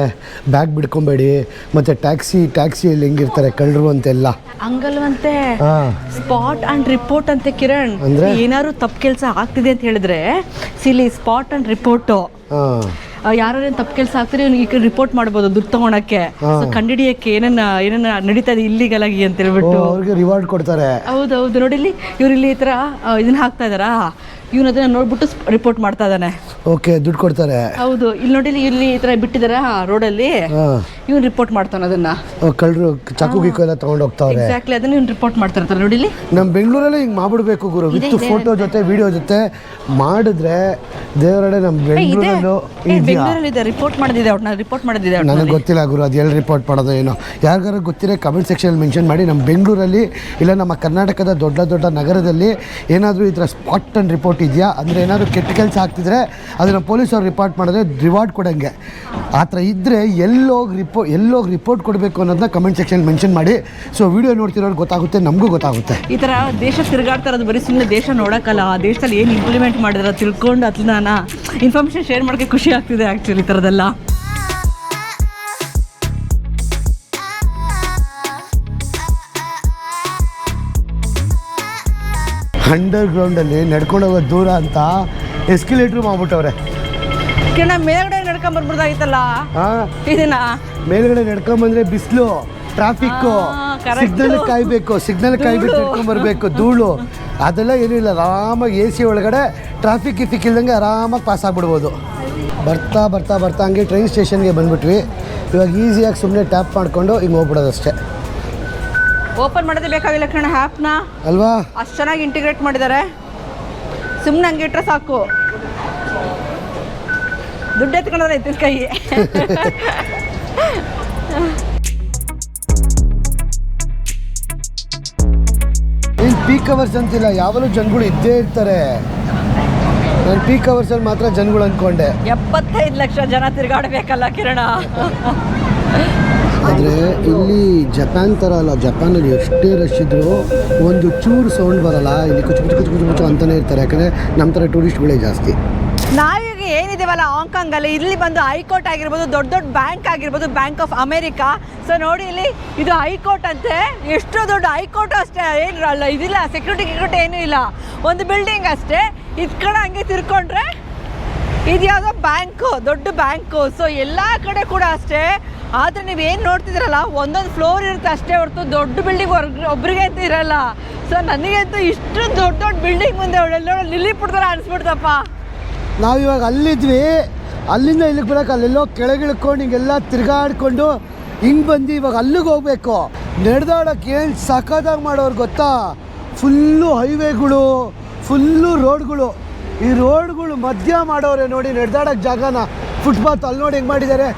ಬ್ಯಾಗ್ ಬಿಡ್ಕೊಬೇಡಿ, ಮತ್ತು ಟ್ಯಾಕ್ಸಿಯಲ್ಲಿ ಹೆಂಗಿರ್ತಾರೆ ಕಳ್ಳರು ಅಂತೆಲ್ಲ ಹಂಗಲ್ವಂತೆ. ಸ್ಪಾಟ್ ಆ್ಯಂಡ್ ರಿಪೋರ್ಟ್ ಅಂತೆ ಕಿರಣ್. ಅಂದರೆ ಏನಾದ್ರು ತಪ್ಪು ಕೆಲಸ ಆಗ್ತಿದೆ ಅಂತ ಹೇಳಿದ್ರೆ ಸಿಲಿ ಸ್ಪಾಟ್ ಆ್ಯಂಡ್ ರಿಪೋರ್ಟು. ಯಾರೇನು ತಪ್ಪು ಕೆಲಸ ಆಗ್ತಾರೆ ಈಗ ರಿಪೋರ್ಟ್ ಮಾಡ್ಬೋದು ದುಡ್ಡು ತಗೊಳಕ್ಕೆ, ಕಂಡಿಡಿಯಕ್ಕೆ ಏನೇನ ನಡೀತಾ ಇದೆ ಇಲ್ಲಿಗಲ್ ಆಗಿ ಅಂತ ಹೇಳ್ಬಿಟ್ಟು ಅವ್ರಿಗೆ ರಿವಾರ್ಡ್ ಕೊಡ್ತಾರೆ. ಹೌದೌದು ನೋಡಿ, ಇಲ್ಲಿ ಇವ್ರು ಇಲ್ಲಿ ಈ ಥರ ಇದನ್ನ ಹಾಕ್ತಾ ಇದಾರಾ, ಇವನು ಅದನ್ನ ನೋಡ್ಬಿಟ್ಟು ರಿಪೋರ್ಟ್ ಮಾಡ್ತಾ ಇದ್ದಾನೆ. ಓಕೆ, ದುಡ್ಡು ಕೊಡ್ತಾರೆ. ಹೌದು, ಇಲ್ಲಿ ನೋಡಿ ಇಲ್ಲಿ ಈ ಥರ ಬಿಟ್ಟಿದಾರ ರೋಡಲ್ಲಿ, ಇವ್ನು ರಿಪೋರ್ಟ್ ಮಾಡ್ತಾನೆ ಅದನ್ನ. ಕಳ್ಳರು ಚಾಕು ಗೀಕು ಎಲ್ಲ ತಗೊಂಡು ಹೋಗ್ತಾವ್ರೆ. ಎಕ್ಸಾಕ್ಟ್ಲಿ ಅದನ್ನ ಇವ್ನು ರಿಪೋರ್ಟ್ ಮಾಡ್ತಾ ಇರ್ತಾರೆ ನೋಡಿ. ಇಲ್ಲಿ ನಮ್ಮ ಬೆಂಗಳೂರಲ್ಲೇ ಹಿಂಗೆ ಮಾಡ್ಬಿಡ್ಬೇಕು ಗುರು, ವಿತ್ ಫೋಟೋ ಜೊತೆ ವಿಡಿಯೋ ಜೊತೆ ಮಾಡಿದ್ರೆ ದೇವರಡೆ ನಮ್ಮ ಬೆಂಗಳೂರಲ್ಲೂ ಬೆಂಗಳೂರಲ್ಲಿ ರಿಪೋರ್ಟ್ ಮಾಡಿದೆ, ಅವ್ರನ್ನ ರಿಪೋರ್ಟ್ ಮಾಡಿದೆ. ನನಗೆ ಗೊತ್ತಿಲ್ಲ ಗುರು ಅದು ಎಲ್ಲಿ ರಿಪೋರ್ಟ್ ಮಾಡೋದು ಏನೋ. ಯಾರಿಗಾರು ಗೊತ್ತಿರೋ ಕಮೆಂಟ್ ಸೆಕ್ಷನಲ್ಲಿ ಮೆನ್ಷನ್ ಮಾಡಿ. ನಮ್ಮ ಬೆಂಗಳೂರಲ್ಲಿ ಇಲ್ಲ ನಮ್ಮ ಕರ್ನಾಟಕದ ದೊಡ್ಡ ದೊಡ್ಡ ನಗರದಲ್ಲಿ ಏನಾದರೂ ಈ ಥರ ಸ್ಪಾಟ್ ಆ್ಯಂಡ್ ರಿಪೋರ್ಟ್ ಇದೆಯಾ, ಅಂದರೆ ಏನಾದರೂ ಕೆಟ್ಟ ಕೆಲಸ ಆಗ್ತಿದ್ರೆ ಅದನ್ನು ಪೊಲೀಸವ್ರು ರಿಪೋರ್ಟ್ ಮಾಡಿದ್ರೆ ರಿವಾರ್ಡ್ ಕೊಡೋಂಗೆ. ಆ ಥರ ಇದ್ದರೆ ಎಲ್ಲೋಗಿ ರಿಪೋರ್ಟ್ ಕೊಡಬೇಕು ಅನ್ನೋದನ್ನ ಕಮೆಂಟ್ ಸೆಕ್ಷನ್ ಮೆನ್ಷನ್ ಮಾಡಿ. ಸೊ ವಿಡಿಯೋ ನೋಡ್ತಿರೋರು ಗೊತ್ತಾಗುತ್ತೆ, ನಮಗೂ ಗೊತ್ತಾಗುತ್ತೆ. ಈ ಥರ ದೇಶ ತಿರುಗಾಡ್ತಾ ಇರೋದು ಬರೀ ಸುಮ್ಮನೆ ದೇಶ ನೋಡೋಕ್ಕಲ್ಲ, ಆ ದೇಶದಲ್ಲಿ ಏನು ಇಂಪ್ಲಿಮೆಂಟ್ ಮಾಡಿದ್ರೆ ತಿಳ್ಕೊಂಡು ಅದನ್ನ ಇನ್ಫಾರ್ಮೇಷನ್ ಶೇರ್ ಮಾಡೋಕ್ಕೆ ಖುಷಿ ಆಗ್ತಿದೆ ಆ್ಯಕ್ಚುಲಿ ಈ ಥರದ್ದೆಲ್ಲ. ಅಂಡರ್ಗ್ರೌಂಡಲ್ಲಿ ನಡ್ಕೊಂಡು ಹೋಗೋ ದೂರ ಅಂತ ಎಸ್ಕಲೇಟ್ರು ಮಾಡ್ಬಿಟ್ಟವ್ರೆ. ಮೇಲ್ಗಡೆ ನಡ್ಕೊಂಬರ್ಬೋದಾಗಿತ್ತಲ್ಲ ಇದನ್ನ. ಮೇಲ್ಗಡೆ ನಡ್ಕೊಂಬಂದ್ರೆ ಬಿಸಿಲು, ಟ್ರಾಫಿಕ್ಕು, ಸಿಗ್ನಲ್ ಕಾಯ್ಬಿಟ್ಟು ನಡ್ಕೊಂಬರ್ಬೇಕು, ಧೂಳು ಅದೆಲ್ಲ ಏನೂ ಇಲ್ಲ. ಆರಾಮಾಗಿ AC ಒಳಗಡೆ ಟ್ರಾಫಿಕ್ ಇಲ್ದಂಗೆ ಆರಾಮಾಗಿ ಪಾಸ್ ಆಗ್ಬಿಡ್ಬೋದು. ಬರ್ತಾ ಬರ್ತಾ ಬರ್ತಾ ಹಂಗೆ ಟ್ರೈನ್ ಸ್ಟೇಷನ್ಗೆ ಬಂದ್ಬಿಟ್ವಿ. ಇವಾಗ ಈಸಿಯಾಗಿ ಸುಮ್ಮನೆ ಟ್ಯಾಪ್ ಮಾಡಿಕೊಂಡು ಹಿಂಗೆ ಹೋಗ್ಬಿಡೋದು ಅಷ್ಟೇ. ಓಪನ್ ಮಾಡೋದೇ ಬೇಕಾಗಿಲ್ಲ ಕಣ ಆ್ಯಪ್ನ ಅಲ್ವಾ, ಅಷ್ಟು ಚೆನ್ನಾಗಿ ಇಂಟಿಗ್ರೇಟ್ ಮಾಡಿದ್ದಾರೆ. ಸುಮ್ಮನೆ ಹಂಗೆ ಇಟ್ಟರೆ ಸಾಕು, ದುಡ್ಡು ಎತ್ಕೊಂಡ್ರೆ ಎತ್ತಿನ ಕೈ. ಏನು ಪೀಕ್ ಅವರ್ಸ್ ಅಂತಿಲ್ಲ, ಯಾವಾಗಲೂ ಜನಗಳು ಇದ್ದೇ ಇರ್ತಾರೆ. ನಾನು ಪೀಕ್ ಅವರ್ಸಲ್ಲಿ ಮಾತ್ರ ಜನಗಳು ಅಂದ್ಕೊಂಡೆ. 75 ಲಕ್ಷ ಜನ ತಿರುಗಾಡಬೇಕಲ್ಲ ಕಿರಣ. ಆದರೆ ಇಲ್ಲಿ ಜಪಾನ್ ಥರ ಅಲ್ಲ, ಜಪಾನಲ್ಲಿ ಎಷ್ಟೇ ರಶ್ ಇದ್ದರೂ ಒಂದು ಚೂರು ಸೌಂಡ್ ಬರಲ್ಲ. ಇಲ್ಲಿ ಕುಚು ಕುಚು ಕುಚು ಕುಚು ಕುಚು ಅಂತಲೇ ಇರ್ತಾರೆ, ಯಾಕಂದರೆ ನಮ್ಮ ಥರ ಟೂರಿಸ್ಟ್ಗಳೇ ಜಾಸ್ತಿ. ನಾವೀಗ ಏನಿದ್ದೀವಲ್ಲ ಹಾಂಗ್ಕಾಂಗಲ್ಲಿ, ಇಲ್ಲಿ ಬಂದು ಹೈಕೋರ್ಟ್ ಆಗಿರ್ಬೋದು, ದೊಡ್ಡ ದೊಡ್ಡ ಬ್ಯಾಂಕ್ ಆಗಿರ್ಬೋದು, ಬ್ಯಾಂಕ್ ಆಫ್ ಅಮೇರಿಕಾ. ಸೊ ನೋಡಿ ಇಲ್ಲಿ ಇದು ಹೈಕೋರ್ಟ್ ಅಂತೆ. ಎಷ್ಟು ದೊಡ್ಡ ಹೈಕೋರ್ಟ್ ಅಷ್ಟೇ, ಏನು ಅಲ್ಲ ಇದಿಲ್ಲ, ಸೆಕ್ಯೂರಿಟಿ ಏನೂ ಇಲ್ಲ, ಒಂದು ಬಿಲ್ಡಿಂಗ್ ಅಷ್ಟೇ. ಇದು ಕಡೆ ಹಂಗೆ ತಿರ್ಕೊಂಡ್ರೆ ಇದು ಯಾವುದೋ ಬ್ಯಾಂಕು, ದೊಡ್ಡ ಬ್ಯಾಂಕು. ಸೊ ಎಲ್ಲ ಕಡೆ ಕೂಡ ಅಷ್ಟೇ. ಆದರೆ ನೀವೇನು ನೋಡ್ತಿದ್ದೀರಲ್ಲ, ಒಂದೊಂದು ಫ್ಲೋರ್ ಇರುತ್ತೆ ಅಷ್ಟೇ ಹೊರತು ದೊಡ್ಡ ಬಿಲ್ಡಿಂಗ್ ಒಬ್ರಿಗೆ ಅಂತ ಇರಲ್ಲ. ಸೊ ನನಗಂತೂ ಇಷ್ಟು ದೊಡ್ಡ ಬಿಲ್ಡಿಂಗ್ ಮುಂದೆ ಅವಳೆಲ್ಲ ನಿಲ್ಲಿಬಿಡ್ತಾರ ಅನಿಸ್ಬಿಡ್ತಪ್ಪ. ನಾವಿವಾಗ ಅಲ್ಲಿದ್ವಿ, ಅಲ್ಲಿಂದ ಇಲ್ಲಿಗೆ ಬರೋಕೆ ಅಲ್ಲೆಲ್ಲೋ ಕೆಳಗಿಳ್ಕೊಂಡು ಹಿಂಗೆಲ್ಲ ತಿರ್ಗಾಡ್ಕೊಂಡು ಹಿಂಗೆ ಬಂದು ಇವಾಗ ಅಲ್ಲಿಗೆ ಹೋಗ್ಬೇಕು. ನಡೆದಾಡೋಕ್ಕೆ ಏನು ಸಖತ್ತಾಗಿ ಮಾಡೋರು ಗೊತ್ತಾ, ಫುಲ್ಲು ಹೈವೇಗಳು, ಫುಲ್ಲು ರೋಡ್ಗಳು. ಈ ರೋಡ್ಗಳು ಮಧ್ಯ ಮಾಡೋರೆ ನೋಡಿ ನಡೆದಾಡೋಕ್ಕೆ ಜಾಗನ. ಫುಟ್ಪಾತ್ ಅಲ್ಲಿ ನೋಡಿ ಹೆಂಗೆ ಮಾಡಿದ್ದಾರೆ,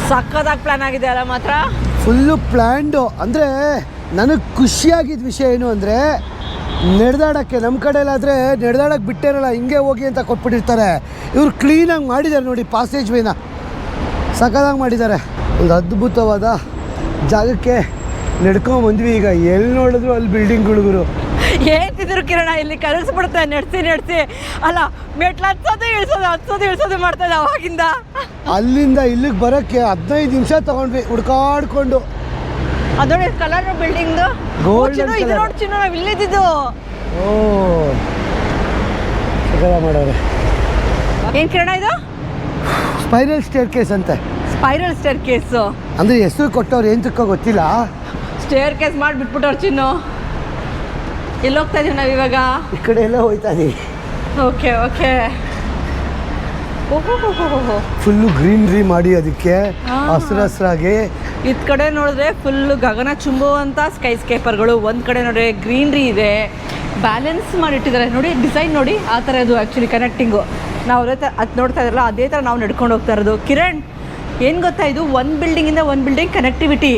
ಸಖತ್ತಾಗಿ ಪ್ಲ್ಯಾನ್ ಆಗಿದೆ ಅಲ್ಲ ಮಾತ್ರ, ಫುಲ್ಲು ಪ್ಲ್ಯಾಂಡು. ಅಂದರೆ ನನಗೆ ಖುಷಿಯಾಗಿದ್ದ ವಿಷಯ ಏನು ಅಂದರೆ, ನಡೆದಾಡೋಕ್ಕೆ ನಮ್ಮ ಕಡೆಯಲ್ಲಾದರೆ ನಡೆದಾಡೋಕ್ಕೆ ಬಿಟ್ಟಿರಲ್ಲ, ಹಿಂಗೆ ಹೋಗಿ ಅಂತ ಕೊಟ್ಬಿಟ್ಟಿರ್ತಾರೆ. ಇವರು ಕ್ಲೀನಾಗಿ ಮಾಡಿದ್ದಾರೆ ನೋಡಿ, ಪಾಸೇಜ್ ವೇನ ಸಖತ್ತಾಗಿ ಮಾಡಿದ್ದಾರೆ. ಒಂದು ಅದ್ಭುತವಾದ ಜಾಗಕ್ಕೆ ನಡ್ಕೊಂಬಂದ್ವಿ. ಈಗ ಎಲ್ಲಿ ನೋಡಿದ್ರು ಅಲ್ಲಿ ಬಿಲ್ಡಿಂಗ್ಗಳು. ಹೇಳ್ತಿದ್ರು ಕಿರಣ, ಇಲ್ಲಿ ಕರಗಿಸ್ಬಿಡುತ್ತೆ ನಡೆಸಿ ಅಲ್ಲ, ಮೆಟ್ಲು ಹತ್ಸೋದು ಮಾಡ್ತಾ ಇದ್ದ ಅವಾಗಿಂದ. ಅಲ್ಲಿಂದ ಇಲ್ಲಿಗೆ ಬರೋಕ್ಕೆ 15 ನಿಮಿಷ ತಗೊಂಡ್ವಿ ಹುಡ್ಕಾಡ್ಕೊಂಡು. ಅದೊಂದು ಕಲರ್ ಬಿಲ್ಡಿಂಗ್ದು ಇದು ನೋಡಿ ಚಿನ್ನ, ನಾವು ಇಲ್ಲಿದ್ದು. ಓ ಮಾಡೋರೆ. ಏನು ಕಿರಣ ಇದು? ಸ್ಪೈರಲ್ ಸ್ಟೇರ್ ಕೇಸ್ ಅಂತೆ. ಸ್ಪೈರಲ್ ಸ್ಟೇರ್ ಕೇಸು ಅಂದರೆ ಹೆಸರು ಕೊಟ್ಟವ್ರು ಏನು ತಿಕ್ಕೋ ಗೊತ್ತಿಲ್ಲ. ಸ್ಟೇರ್ ಕೇಸ್ ಮಾಡಿ ಬಿಟ್ಬಿಟ್ಟವ್ರು ಚಿನ್ನು. ಎಲ್ಲಿ ಹೋಗ್ತಾ ಇದೀವಿ ನಾವು ಇವಾಗ? ಈ ಕಡೆ ಎಲ್ಲ ಹೋಯ್ತಾ ಇದೀವಿ. ಓಕೆ ಓಹೋ ಫುಲ್ಲು ಗ್ರೀನ್ರಿ ಮಾಡಿ ಅದಕ್ಕೆ ಹಸಿರಾಗಿ. ಇದ್ ಕಡೆ ನೋಡಿದ್ರೆ ಫುಲ್ಲು ಗಗನ ಚುಂಬುವಂಥ ಸ್ಕೈ ಸ್ಕೇಪರ್ಗಳು, ಒಂದು ಕಡೆ ನೋಡಿದ್ರೆ ಗ್ರೀನ್ರಿ ಇದೆ, ಬ್ಯಾಲೆನ್ಸ್ ಮಾಡಿಟ್ಟಿದ್ದಾರೆ ನೋಡಿ, ಡಿಸೈನ್ ನೋಡಿ ಆ ಥರ ಇದು ಆ್ಯಕ್ಚುಲಿ ಕನೆಕ್ಟಿಂಗು. ನಾವು ಅದೇ ಥರ ಅದು ನೋಡ್ತಾ ಇದ್ರಲ್ಲ ಅದೇ ಥರ ನಾವು ನಡ್ಕೊಂಡು ಹೋಗ್ತಾ ಇರೋದು. ಕಿರಣ್ ಏನು ಗೊತ್ತಾ, ಇದು ಒಂದು ಬಿಲ್ಡಿಂಗಿಂದ ಒಂದು ಬಿಲ್ಡಿಂಗ್ ಕನೆಕ್ಟಿವಿಟಿ.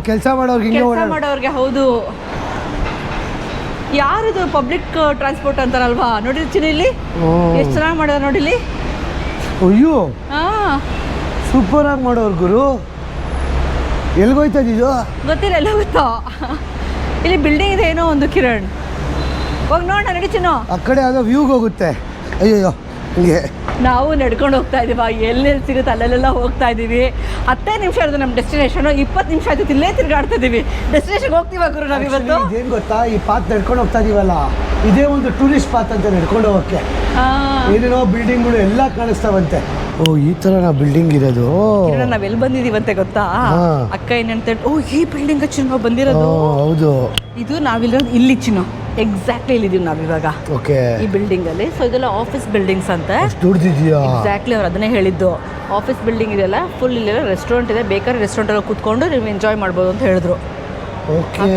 ಕೆಲಸ ಮಾಡೋರಿಗೆ ಹೌದು. ಯಾರಿದು ಪಬ್ಲಿಕ್ ಟ್ರಾನ್ಸ್ಪೋರ್ಟ್ ಅಂತಾರಲ್ವಾ, ನೋಡಿ ಚಿನ್ನಿಲ್ಲಿ ಎಷ್ಟು ಚೆನ್ನಾಗಿ ಮಾಡೋರು ನೋಡಿಲಿ. ಅಯ್ಯೋ ಸೂಪರ್ ಆಗಿ ಮಾಡೋರು ಗುರು. ಎಲ್ಗೋಯ್ತದಿದು ಗೊತ್ತಿಲ್ಲ, ಎಲ್ಲ ಗೊತ್ತಾ. ಇಲ್ಲಿ ಬಿಲ್ಡಿಂಗ್ ಇದೆ ಏನೋ ಒಂದು. ಕಿರಣ್ ಹೋಗಿ ನೋಡೋಣ, ನಡಿ ಚಿನ್ನು. ಆ ಕಡೆ ಯಾವುದೋ ವ್ಯೂಗೆ ಹೋಗುತ್ತೆ. ಅಯ್ಯೋ ಹಿಂಗೆ ನಾವು ನಡ್ಕೊಂಡು ಹೋಗ್ತಾ ಇದೀವಿ, ಎಲ್ಲೆಲ್ಲಿ ಸಿಗುತ್ತೆ ಅಲ್ಲೆಲ್ಲ ಹೋಗ್ತಾ ಇದ್ದೀವಿ. 15 ನಿಮಿಷ ಇರೋದು ನಮ್ಮ ಡೆಸ್ಟಿನೇಷನು, 20 ನಿಮಿಷ ಆಯ್ತು ಇಲ್ಲೇ ತಿರ್ಗಾಡ್ತಾ ಇದ್ದೀವಿ. ಡೆಸ್ಟಿನೇಷನ್ಗೆ ಹೋಗ್ತೀವ ಗುರು ನಾವು ಇವತ್ತು. ಏನು ಗೊತ್ತಾ, ಈ ಪಾತ್ ನಡ್ಕೊಂಡು ಹೋಗ್ತಾ ಇದೀವಲ್ಲ, ಇದೇ ಒಂದು ಟೂರಿಸ್ಟ್ ಪಾತ್ ಅಂತ ನಡ್ಕೊಂಡು ಹೋಗೋಕ್ಕೆ. ಏನೇನೋ ಬಿಲ್ಡಿಂಗ್ಗಳು ಎಲ್ಲ ಕಾಣಿಸ್ತಾವಂತೆ. ಓ ಈ ಥರ ನಾವು ಬಿಲ್ಡಿಂಗ್ ಇರೋದು. ನಾವು ಎಲ್ಲಿ ಬಂದಿದ್ದೀವಂತೆ ಗೊತ್ತಾ, ಅಕ್ಕ ಏನಂತ, ಓ ಈ ಬಿಲ್ಡಿಂಗ್ ಚಿನ್ನ ಬಂದಿರೋದು. ಹೌದು, ಇದು ನಾವಿರೋದು ಇಲ್ಲಿ ಚಿನ್ನು, ಎಕ್ಸಾಕ್ಟ್ಲಿ ಇಲ್ಲಿದ್ದೀವಿ ನಾವಿವಾಗ. ಓಕೆ, ಈ ಬಿಲ್ಡಿಂಗ್ ಅಲ್ಲಿ. ಸೊ ಇದೆಲ್ಲ ಆಫೀಸ್ ಬಿಲ್ಡಿಂಗ್ಸ್ ಅಂತ. ಎಕ್ಸಾಕ್ಟ್ಲಿ ಅವ್ರು ಅದನ್ನೇ ಹೇಳಿದ್ದು. ಆಫೀಸ್ ಬಿಲ್ಡಿಂಗ್ ಇದೆಲ್ಲ ಫುಲ್, ಇಲ್ಲೆಲ್ಲ ರೆಸ್ಟೋರೆಂಟ್ ಇದೆ, ಬೇಕಾದ್ರೆ ರೆಸ್ಟೋರೆಂಟ್ ಅಲ್ಲಿ ಕೂತ್ಕೊಂಡು ನೀವು ಎಂಜಾಯ್ ಮಾಡ್ಬೋದು ಅಂತ ಹೇಳಿದ್ರು. ಓಕೆ,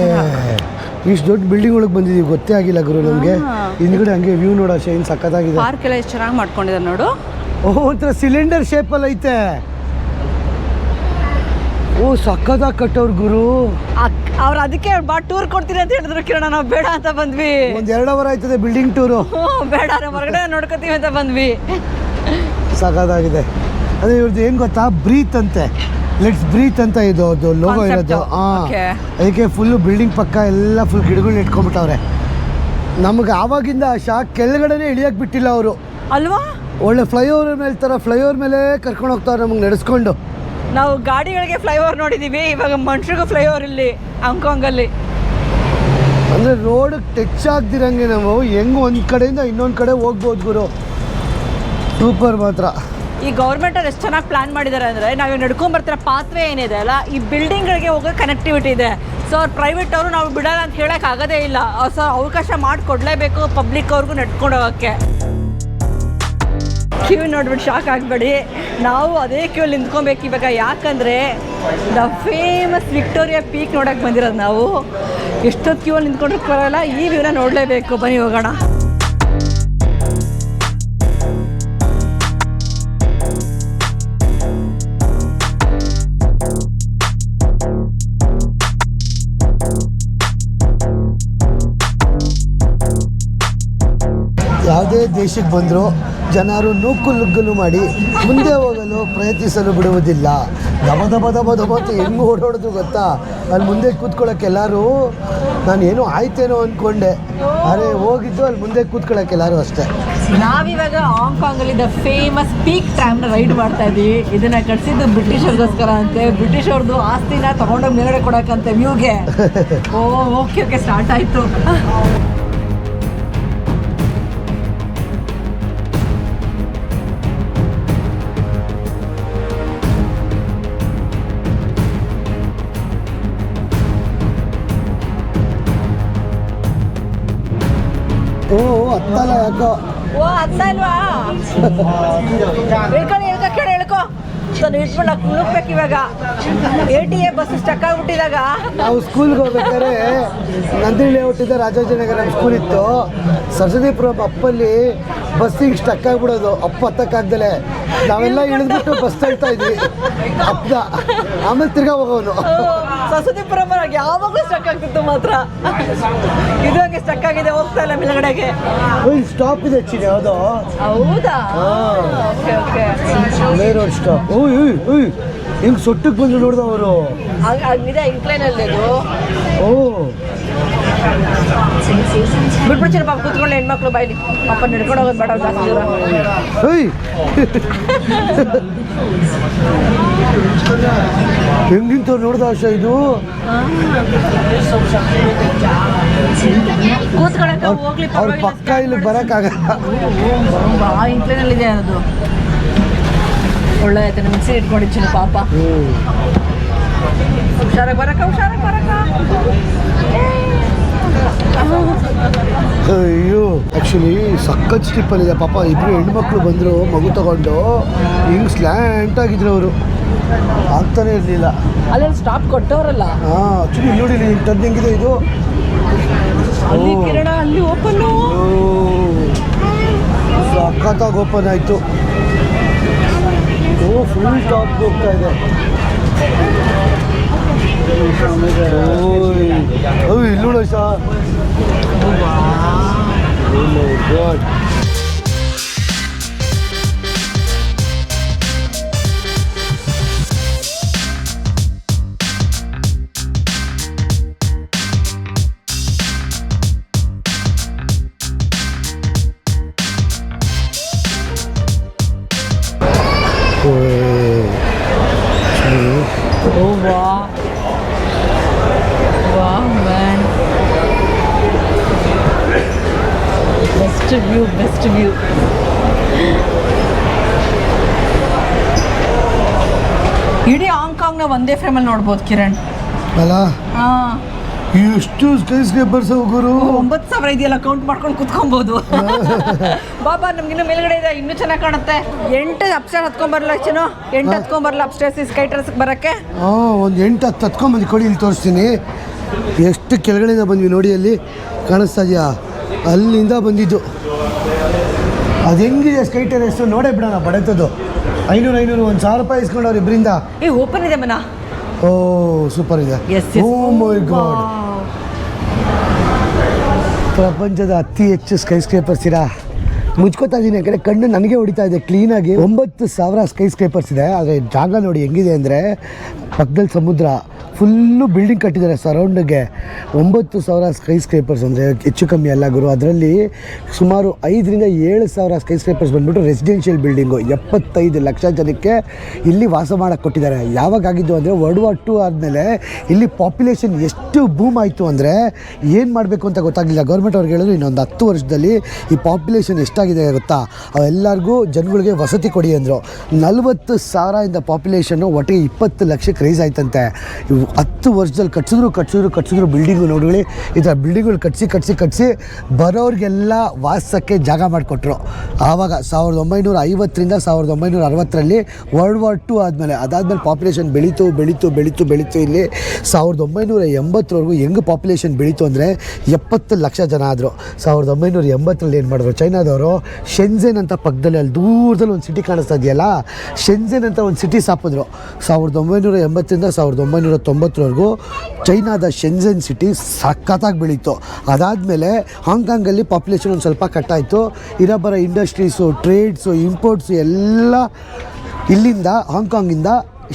ಇಷ್ಟು ದೊಡ್ಡ ಬಿಲ್ಡಿಂಗ್ ಒಳಗೆ ಬಂದಿದ್ದೀವಿ, ಗೊತ್ತೇ ಆಗಿಲ್ಲ ಗುರು ನಮಗೆ. ಹಿಂದ್ಗಡೆ ಹಂಗೆ ವ್ಯೂ ನೋಡೋ ಏನು ಸಖತ್ತಾಗಿದೆ. ಪಾರ್ಕ್ ಎಲ್ಲ ಎಷ್ಟು ಚೆನ್ನಾಗಿ ಮಾಡ್ಕೊಂಡಿದ್ದಾರೆ ನೋಡು. ಓಹ್ ಒಂಥರ ಸಿಲಿಂಡರ್ ಶೇಪಲ್ಲಿ ಐತೆ. ಓ ಸಖತ್ತಾಗಿ ಕಟ್ಟೋರು ಗುರು. ಅವ್ರು ಅದಕ್ಕೆ ಬಾ ಟೂರ್ ಕೊಡ್ತೀನಿ ಅಂತ ಹೇಳಿದ್ರು ಕಿರಣ, ನಾವು ಬೇಡ ಅಂತ ಬಂದ್ವಿ. ಒಂದು 2 ಅವರ್ ಆಯ್ತದೆ ಬಿಲ್ಡಿಂಗ್ ಟೂರು. ಬೇಡ, ನಾವು ಹೊರಗಡೆ ನೋಡ್ಕೋತೀವಿ ಅಂತ ಬಂದ್ವಿ. ಸಖತ್ತಾಗಿದೆ. ಅದೇ ಇವ್ರದ್ದು ಏನು ಗೊತ್ತಾ, ಬ್ರೀತ್ ಅಂತೆ, ಲೆಟ್ಸ್ ಬ್ರೀತ್ ಅಂತ ಇದು ಅದು ಲೋಗೋ ಇರೋದು. ಅದಕ್ಕೆ ಫುಲ್ಲು ಬಿಲ್ಡಿಂಗ್ ಪಕ್ಕ ಎಲ್ಲ ಫುಲ್ ಗಿಡಗಳನ್ನ ಇಟ್ಕೊಂಡ್ಬಿಟ್ಟವ್ರೆ. ನಮಗೆ ಆವಾಗಿಂದ ಶಾಕ್, ಕೆಳಗಡೆನೇ ಇಳಿಯಕ್ಕೆ ಬಿಟ್ಟಿಲ್ಲ ಅವರು ಅಲ್ವಾ. ಒಳ್ಳೆ ಫ್ಲೈಓವರ್ ಮೇಲೆ ಥರ ಫ್ಲೈಓವರ್ ಮೇಲೆ ಕರ್ಕೊಂಡು ಹೋಗ್ತಾವ್ರೆ ನಮಗೆ ನಡೆಸ್ಕೊಂಡು. ನಾವು ಗಾಡಿಗಳಿಗೆ ಫ್ಲೈಓವರ್ ನೋಡಿದ್ದೀವಿ, ಇವಾಗ ಮನುಷ್ಯರಿಗೂ ಫ್ಲೈಓವರ್ ಇಲ್ಲಿ ಹಾಂಗ್ಕಾಂಗಲ್ಲಿ. ಅಂದರೆ ರೋಡ್ ಟಚ್ ಆಗ್ದಿರಂಗೆ ನಾವು ಹೆಂಗೆ ಒಂದು ಕಡೆಯಿಂದ ಇನ್ನೊಂದು ಕಡೆ ಹೋಗ್ಬೋದು ಗುರು. ಸೂಪರ್ ಮಾತ್ರ. ಈ ಗೌರ್ಮೆಂಟಲ್ಲಿ ಎಷ್ಟು ಚೆನ್ನಾಗಿ ಪ್ಲಾನ್ ಮಾಡಿದ್ದಾರೆ ಅಂದರೆ, ನಾವು ನಡ್ಕೊಂಬರ್ತಿರೋ ಪಾತ್ರೆ ಏನಿದೆ ಅಲ್ಲ, ಈ ಬಿಲ್ಡಿಂಗ್ಗಳಿಗೆ ಹೋಗೋ ಕನೆಕ್ಟಿವಿಟಿ ಇದೆ. ಸೊ ಅವ್ರು ಪ್ರೈವೇಟ್ ಅವರು ನಾವು ಬಿಡೋಲ್ಲ ಅಂತ ಹೇಳೋಕೆ ಆಗೋದೇ ಇಲ್ಲ. ಸೊ ಅವಕಾಶ ಮಾಡಿಕೊಡ್ಲೇಬೇಕು ಪಬ್ಲಿಕ್ ಅವ್ರಿಗೂ ನಡ್ಕೊಂಡು ಹೋಗೋಕ್ಕೆ. ಕ್ಯೂ ನೋಡ್ಬಿಟ್ಟು ಶಾಕ್ ಆಗಬೇಡಿ, ನಾವು ಅದೇ ಕ್ಯೂಲ್ಲಿ ನಿಂತ್ಕೊಬೇಕು ಇವಾಗ. ಯಾಕಂದರೆ ದ ಫೇಮಸ್ ವಿಕ್ಟೋರಿಯಾ ಪೀಕ್ ನೋಡೋಕ್ಕೆ ಬಂದಿರೋದು ನಾವು. ಎಷ್ಟೊತ್ತು ಕ್ಯೂಲ್ಲಿ ನಿಂತ್ಕೊಂಡ್ರೆ ಬರೋಲ್ಲ, ಈ ವ್ಯೂನ ನೋಡಲೇಬೇಕು. ಬನ್ನಿ ಹೋಗೋಣ. ಯಾವುದೇ ದೇಶಕ್ಕೆ ಬಂದರೂ ಜನರು ನೂಕು ನುಗ್ಗಲು ಮಾಡಿ ಮುಂದೆ ಹೋಗಲು ಪ್ರಯತ್ನಿಸಲು ಬಿಡುವುದಿಲ್ಲ. ದಬ ದಬ ದಬ ದಬ ಅಂತ ಹೆಂಗೆ ಓಡಾಡೋದು ಗೊತ್ತಾ. ಅಲ್ಲಿ ಮುಂದೆ ಕೂತ್ಕೊಳ್ಳೋಕೆ ಎಲ್ಲರೂ, ನಾನು ಏನೋ ಆಯ್ತೇನೋ ಅಂದ್ಕೊಂಡೆ, ಅರೆ ಹೋಗಿದ್ದು ಅಲ್ಲಿ ಮುಂದೆ ಕೂತ್ಕೊಳ್ಳೋಕೆ ಎಲ್ಲರೂ ಅಷ್ಟೇ. ನಾವಿವಾಗ ಹಾಂಗ್ಕಾಂಗಲ್ಲಿ ದ ಫೇಮಸ್ ಪೀಕ್ ಟ್ರಾಮ್ನ ರೈಡ್ ಮಾಡ್ತಾ ಇದ್ದೀವಿ. ಇದನ್ನ ಕಟ್ಸಿದ್ದು ಬ್ರಿಟಿಷರ್ಗೋಸ್ಕರ ಅಂತೆ. ಬ್ರಿಟಿಷ್ ಅವ್ರದ್ದು ಆಸ್ತಿನ ತಗೊಂಡೋಗಿ ಮೇಲ್ಗಡೆ ಕೊಡೋಕ್ಕಂತೆ ವ್ಯೂಗೆ. ಓಕೆ ಸ್ಟಾರ್ಟ್ ಆಯಿತು. ಓ ಹತ್ತಲ್ಲ ಯಾಕೋ. ಓ ಹತ್ತಲ್ವಾ, ಹೇಳ್ಕೊ ನಾನು ಇಟ್ಕೊಂಡು ಕುಲುಕ್ಬೇಕು ಇವಾಗ. ATA ಬಸ್ ಸ್ಟಕ್ ಆಗಿಬಿಟ್ಟಿದಾಗ ನಾವು ಸ್ಕೂಲ್ಗೆ ಹೋಗ್ಬೇಕಾದ್ರೆ ನಂದಿನಿ ಲೇಔಟಿಂದ ರಾಜಾಜಿನಗರ ಸ್ಕೂಲ್ ಇತ್ತು. ಸರಸ್ವತಿಪುರಂ ಅಪ್ಪಲ್ಲಿ ಬಸ್ಸಿಗೆ ಸ್ಟಕ್ ಆಗಿಬಿಡೋದು, ಅಪ್ಪ ಹತ್ತಕ್ಕಾಗ್ದಲೆ ನಾವೆಲ್ಲ ಇಳಿದ್ಬಿಟ್ಟು ಬಸ್ ತಳ್ತಾ ಇದ್ವಿ ಅಪ್ಪ. ಆಮೇಲೆ ತಿರ್ಗಾ ಹೋಗೋನು. ಸರಸ್ವತಿಪುರಂ ಯಾವಾಗಲೂ ಸ್ಟಕ್ ಆಗ್ತಿತ್ತು ಮಾತ್ರ. ಇದು ಹಂಗೆ ಸ್ಟಕ್ ಆಗಿದೆ, ಹೋಗ್ತಾ ಇಲ್ಲ ಮೇಲ್ಗಡೆಗೆ. ಸ್ಟಾಪ್ ಇದೆ ಚಿನ್ನ ಯಾವುದೋ. ಹೌದಾ, ರೋಡ್ ಸ್ಟಾಪ್. ಹಿಂಗೆ ಸೊಟ್ಟಕ್ಕೆ ಬಂದು ನೋಡಿದವರು. ಇದೆ ಇನ್ಕ್ಲೈನಲ್ಲಿ ಅದು. ಓ ಬಿಟ್ಬಿಡ್ತೀನಿ ಪಾಪ, ಕೂತ್ಕೊಂಡು ಹೆಣ್ಮಕ್ಳು ಬಾಯ್ಲಿ ಪಾಪ ನಡ್ಕೊಂಡು ಹೋಗೋದು ಬೇಡ ಜಾಸ್ತಿ ದೂರ. ಹೆಂಗಿಂತವ್ರು ನೋಡ್ದ ಆಶ ಇದು. ಕೂತ್ಕೊಳಕ್ಕೆ ಹೋಗ್ಲಿ, ಅವ್ರ ಪಕ್ಕ ಇಲ್ಲಿ ಬರೋಕ್ಕಾಗಲ್ಲ. ಇನ್ಕ್ಲೈನಲ್ಲಿದೆ ಅದು. ಒಳ್ಳೆ ಆಯ್ತು, ನಿಮ್ಗೆ ಸೀಟ್ ಇಟ್ಕೊಂಡಿದ್ದೀನಿ ಪಾಪ. ಹುಷಾರಾಗಿ ಬರಕ್ಕ. ಅಯ್ಯೋ ಆ್ಯಕ್ಚುಲಿ ಸಖತ್ ಸ್ಟಿಪ್ಪಲ್ಲಿದೆ ಪಾಪ. ಇಬ್ಬರು ಹೆಣ್ಮಕ್ಳು ಬಂದರು ಮಗು ತಗೊಂಡು, ಹಿಂಗೆ ಸ್ಲ್ಯಾಂಟ್ ಆಗಿದ್ರು ಅವರು, ಆಗ್ತಾನೆ ಇರಲಿಲ್ಲ. ಅಲ್ಲಿ ಸ್ಟಾಪ್ ಕೊಟ್ಟವರಲ್ಲ. ಹಾಂ ಆ್ಯಕ್ಚುಲಿ ನೋಡಿ ಟರ್ನಿಂಗ್ ಇದೆ ಇದು. ಅಲ್ಲಿ ಕಿರಣ ಅಲ್ಲಿ ಓಪನ್ನು ಸಖತ್ತಾಗಿ ಓಪನ್ ಆಯಿತು. ಓ ಫುಲ್ ಟಾಪ್ಗೆ ಹೋಗ್ತಾ ಇದೆ. ಓ ಇಲ್ಲಿ ನೋಡು ಸಾ. God. Oh wow. Wow man. Best view, best view. ಇಡೀ ಹಾಂಗ್ಕಾಂಗ್ನ ಒಂದೇ ಫ್ರೇಮಲ್ಲಿ ನೋಡ್ಬೋದು ಕಿರಣ್. ಅಲ್ಲ ಹಾಂ, ಎಷ್ಟು ಸ್ಕೈ ಸ್ಕೇಪರ್ಸ್ ಗುರು. 9,000 ಇದೆಯಲ್ಲ, ಕೌಂಟ್ ಮಾಡ್ಕೊಂಡು ಕುತ್ಕೊಬೋದು. ಬಾಬಾ ನಮ್ಗಿನ್ನೂ ಮೇಲ್ಗಡೆ ಇದೆ, ಇನ್ನೂ ಚೆನ್ನಾಗಿ ಕಾಣುತ್ತೆ. 8 ಅಪ್ಸ್ಟೇರ್ ಹತ್ಕೊಂಬರಲ್ಲ ಚಿನ್ನು, 8 ಹತ್ಕೊಂಬರಲ್ಲ ಅಪ್ಸ್ಟೇರ್ಸ್ ಸ್ಕೈಟರ್ಸ್ಗೆ ಬರೋಕ್ಕೆ. ಹಾಂ ಒಂದು 8-10 ಹತ್ಕೊಂಬಂದು ಕೊಡಿ, ಇಲ್ಲಿ ತೋರಿಸ್ತೀನಿ. ಎಷ್ಟು ಕೆಳಗಡೆಯಿಂದ ಬಂದ್ವಿ ನೋಡಿ, ಅಲ್ಲಿ ಕಾಣಿಸ್ತಾ ಇದೆಯಾ? ಅಲ್ಲಿಂದ ಬಂದಿದ್ದು. ಅದು ಹೆಂಗಿದೆ ಸ್ಕೈ ಟೆರೆಸ್ ನೋಡೇ ಬಿಡೋಣ. ಬಡತದ್ದು 500 1,000 ರೂಪಾಯಿ ಇಸ್ಕೊಂಡವ್ರು ಇಬ್ಬರಿಂದ. ಓಪನ್ ಇದೆ ಮನ. ಓ ಸೂಪರ್ ಇದೆ. ಓ ಮೈ ಗಾಡ್, ಪ್ರಪಂಚದ ಅತಿ ಹೆಚ್ಚು ಸ್ಕೈ ಸ್ಕೇಪರ್ಸ್ ಇರಾ. ಮುಚ್ಕೋತಾ ಇದ್ದೀನಿ ಯಾಕಂದರೆ ಕಣ್ಣು ನನಗೆ ಹೊಡಿತಾ ಇದೆ ಕ್ಲೀನಾಗಿ. 9,000 ಸ್ಕೈ ಸ್ಕೇಪರ್ಸ್ ಇದೆ. ಆದರೆ ಜಾಗ ನೋಡಿ ಹೆಂಗಿದೆ ಅಂದರೆ, ಪಕ್ಕದಲ್ಲಿ ಸಮುದ್ರ, ಫುಲ್ಲು ಬಿಲ್ಡಿಂಗ್ ಕಟ್ಟಿದ್ದಾರೆ ಸರೌಂಡಿಗೆ. 9,000 ಸ್ಕೈ ಸ್ಕ್ರೇಪರ್ಸ್ ಅಂದರೆ ಹೆಚ್ಚು ಕಮ್ಮಿ ಅಲ್ಲ ಗುರು. ಅದರಲ್ಲಿ ಸುಮಾರು 5,000-7,000 ಸ್ಕೈ ಸ್ಕ್ರೇಪರ್ಸ್ ಬಂದುಬಿಟ್ಟು ರೆಸಿಡೆನ್ಷಿಯಲ್ ಬಿಲ್ಡಿಂಗು. 75 ಲಕ್ಷ ಜನಕ್ಕೆ ಇಲ್ಲಿ ವಾಸ ಮಾಡೋಕ್ಕೆ ಕೊಟ್ಟಿದ್ದಾರೆ. ಯಾವಾಗ ಆಗಿದ್ದು ಅಂದರೆ World War II ಆದಮೇಲೆ ಇಲ್ಲಿ ಪಾಪ್ಯುಲೇಷನ್ ಎಷ್ಟು ಬೂಮ್ ಆಯಿತು ಅಂದರೆ ಏನು ಮಾಡಬೇಕು ಅಂತ ಗೊತ್ತಾಗಲಿಲ್ಲ. ಗೌರ್ಮೆಂಟ್ ಅವ್ರಿಗೆ ಹೇಳಿದ್ರು ಇನ್ನೊಂದು 10 ವರ್ಷದಲ್ಲಿ ಈ ಪಾಪ್ಯುಲೇಷನ್ ಎಷ್ಟಾಗಿದೆ ಗೊತ್ತಾ, ಅವೆಲ್ಲರಿಗೂ ಜನಗಳಿಗೆ ವಸತಿ ಕೊಡಿ ಅಂದರು. 40,000 ಪಾಪ್ಯುಲೇಷನ್ನು ಒಟ್ಟಿಗೆ 20 ಲಕ್ಷಕ್ಕೆ ರೈಸ್ ಆಯ್ತಂತೆ. 10 ವರ್ಷದಲ್ಲಿ ಕಟ್ಸಿದ್ರು ಬಿಲ್ಡಿಂಗು. ನೋಡಿ ಈ ಥರ ಬಿಲ್ಡಿಂಗ್ಗಳು ಕಟ್ಸಿ ಬರೋರಿಗೆಲ್ಲ ವಾಸಕ್ಕೆ ಜಾಗ ಮಾಡಿಕೊಟ್ರು. ಆವಾಗ 1950ರಿಂದ 1960ರಲ್ಲಿ World War II ಅದಾದಮೇಲೆ ಪಾಪ್ಯುಲೇಷನ್ ಬೆಳೀತು. ಇಲ್ಲಿ 1980ವರೆಗೂ ಹೆಂಗೆ ಪಾಪ್ಯುಲೇಷನ್ ಬೆಳೀತು ಅಂದರೆ 70 ಲಕ್ಷ ಜನ ಆದರು. 1980ರಲ್ಲಿ ಏನು ಮಾಡಿದ್ರು ಚೈನಾದವರು, ಶೆನ್ಝೆನ್ ಅಂತ ಪಕ್ಕದಲ್ಲಿ ಅಲ್ಲಿ ದೂರದಲ್ಲಿ ಒಂದು ಸಿಟಿ ಕಾಣಿಸ್ತಾ ಇದೆಯಲ್ಲ, ಶೆನ್ಝೆನ್ ಅಂತ ಒಂದು ಸಿಟಿ ಸ್ಥಾಪಿದ್ರು. 1980ರಿಂದ 1990ವರೆಗೂ ಚೈನಾದ ಶೆನ್ಝೆನ್ ಸಿಟಿ ಸಖತ್ತಾಗಿ ಬೆಳೀತು. ಅದಾದಮೇಲೆ ಹಾಂಗ್ಕಾಂಗಲ್ಲಿ ಪಾಪ್ಯುಲೇಷನ್ ಒಂದು ಸ್ವಲ್ಪ ಕಟ್ಟಾಯಿತು. ಇರೋ ಇಂಡಸ್ಟ್ರೀಸು, ಟ್ರೇಡ್ಸು, ಇಂಪೋರ್ಟ್ಸು ಎಲ್ಲ ಇಲ್ಲಿಂದ ಹಾಂಗ್ಕಾಂಗಿಂದ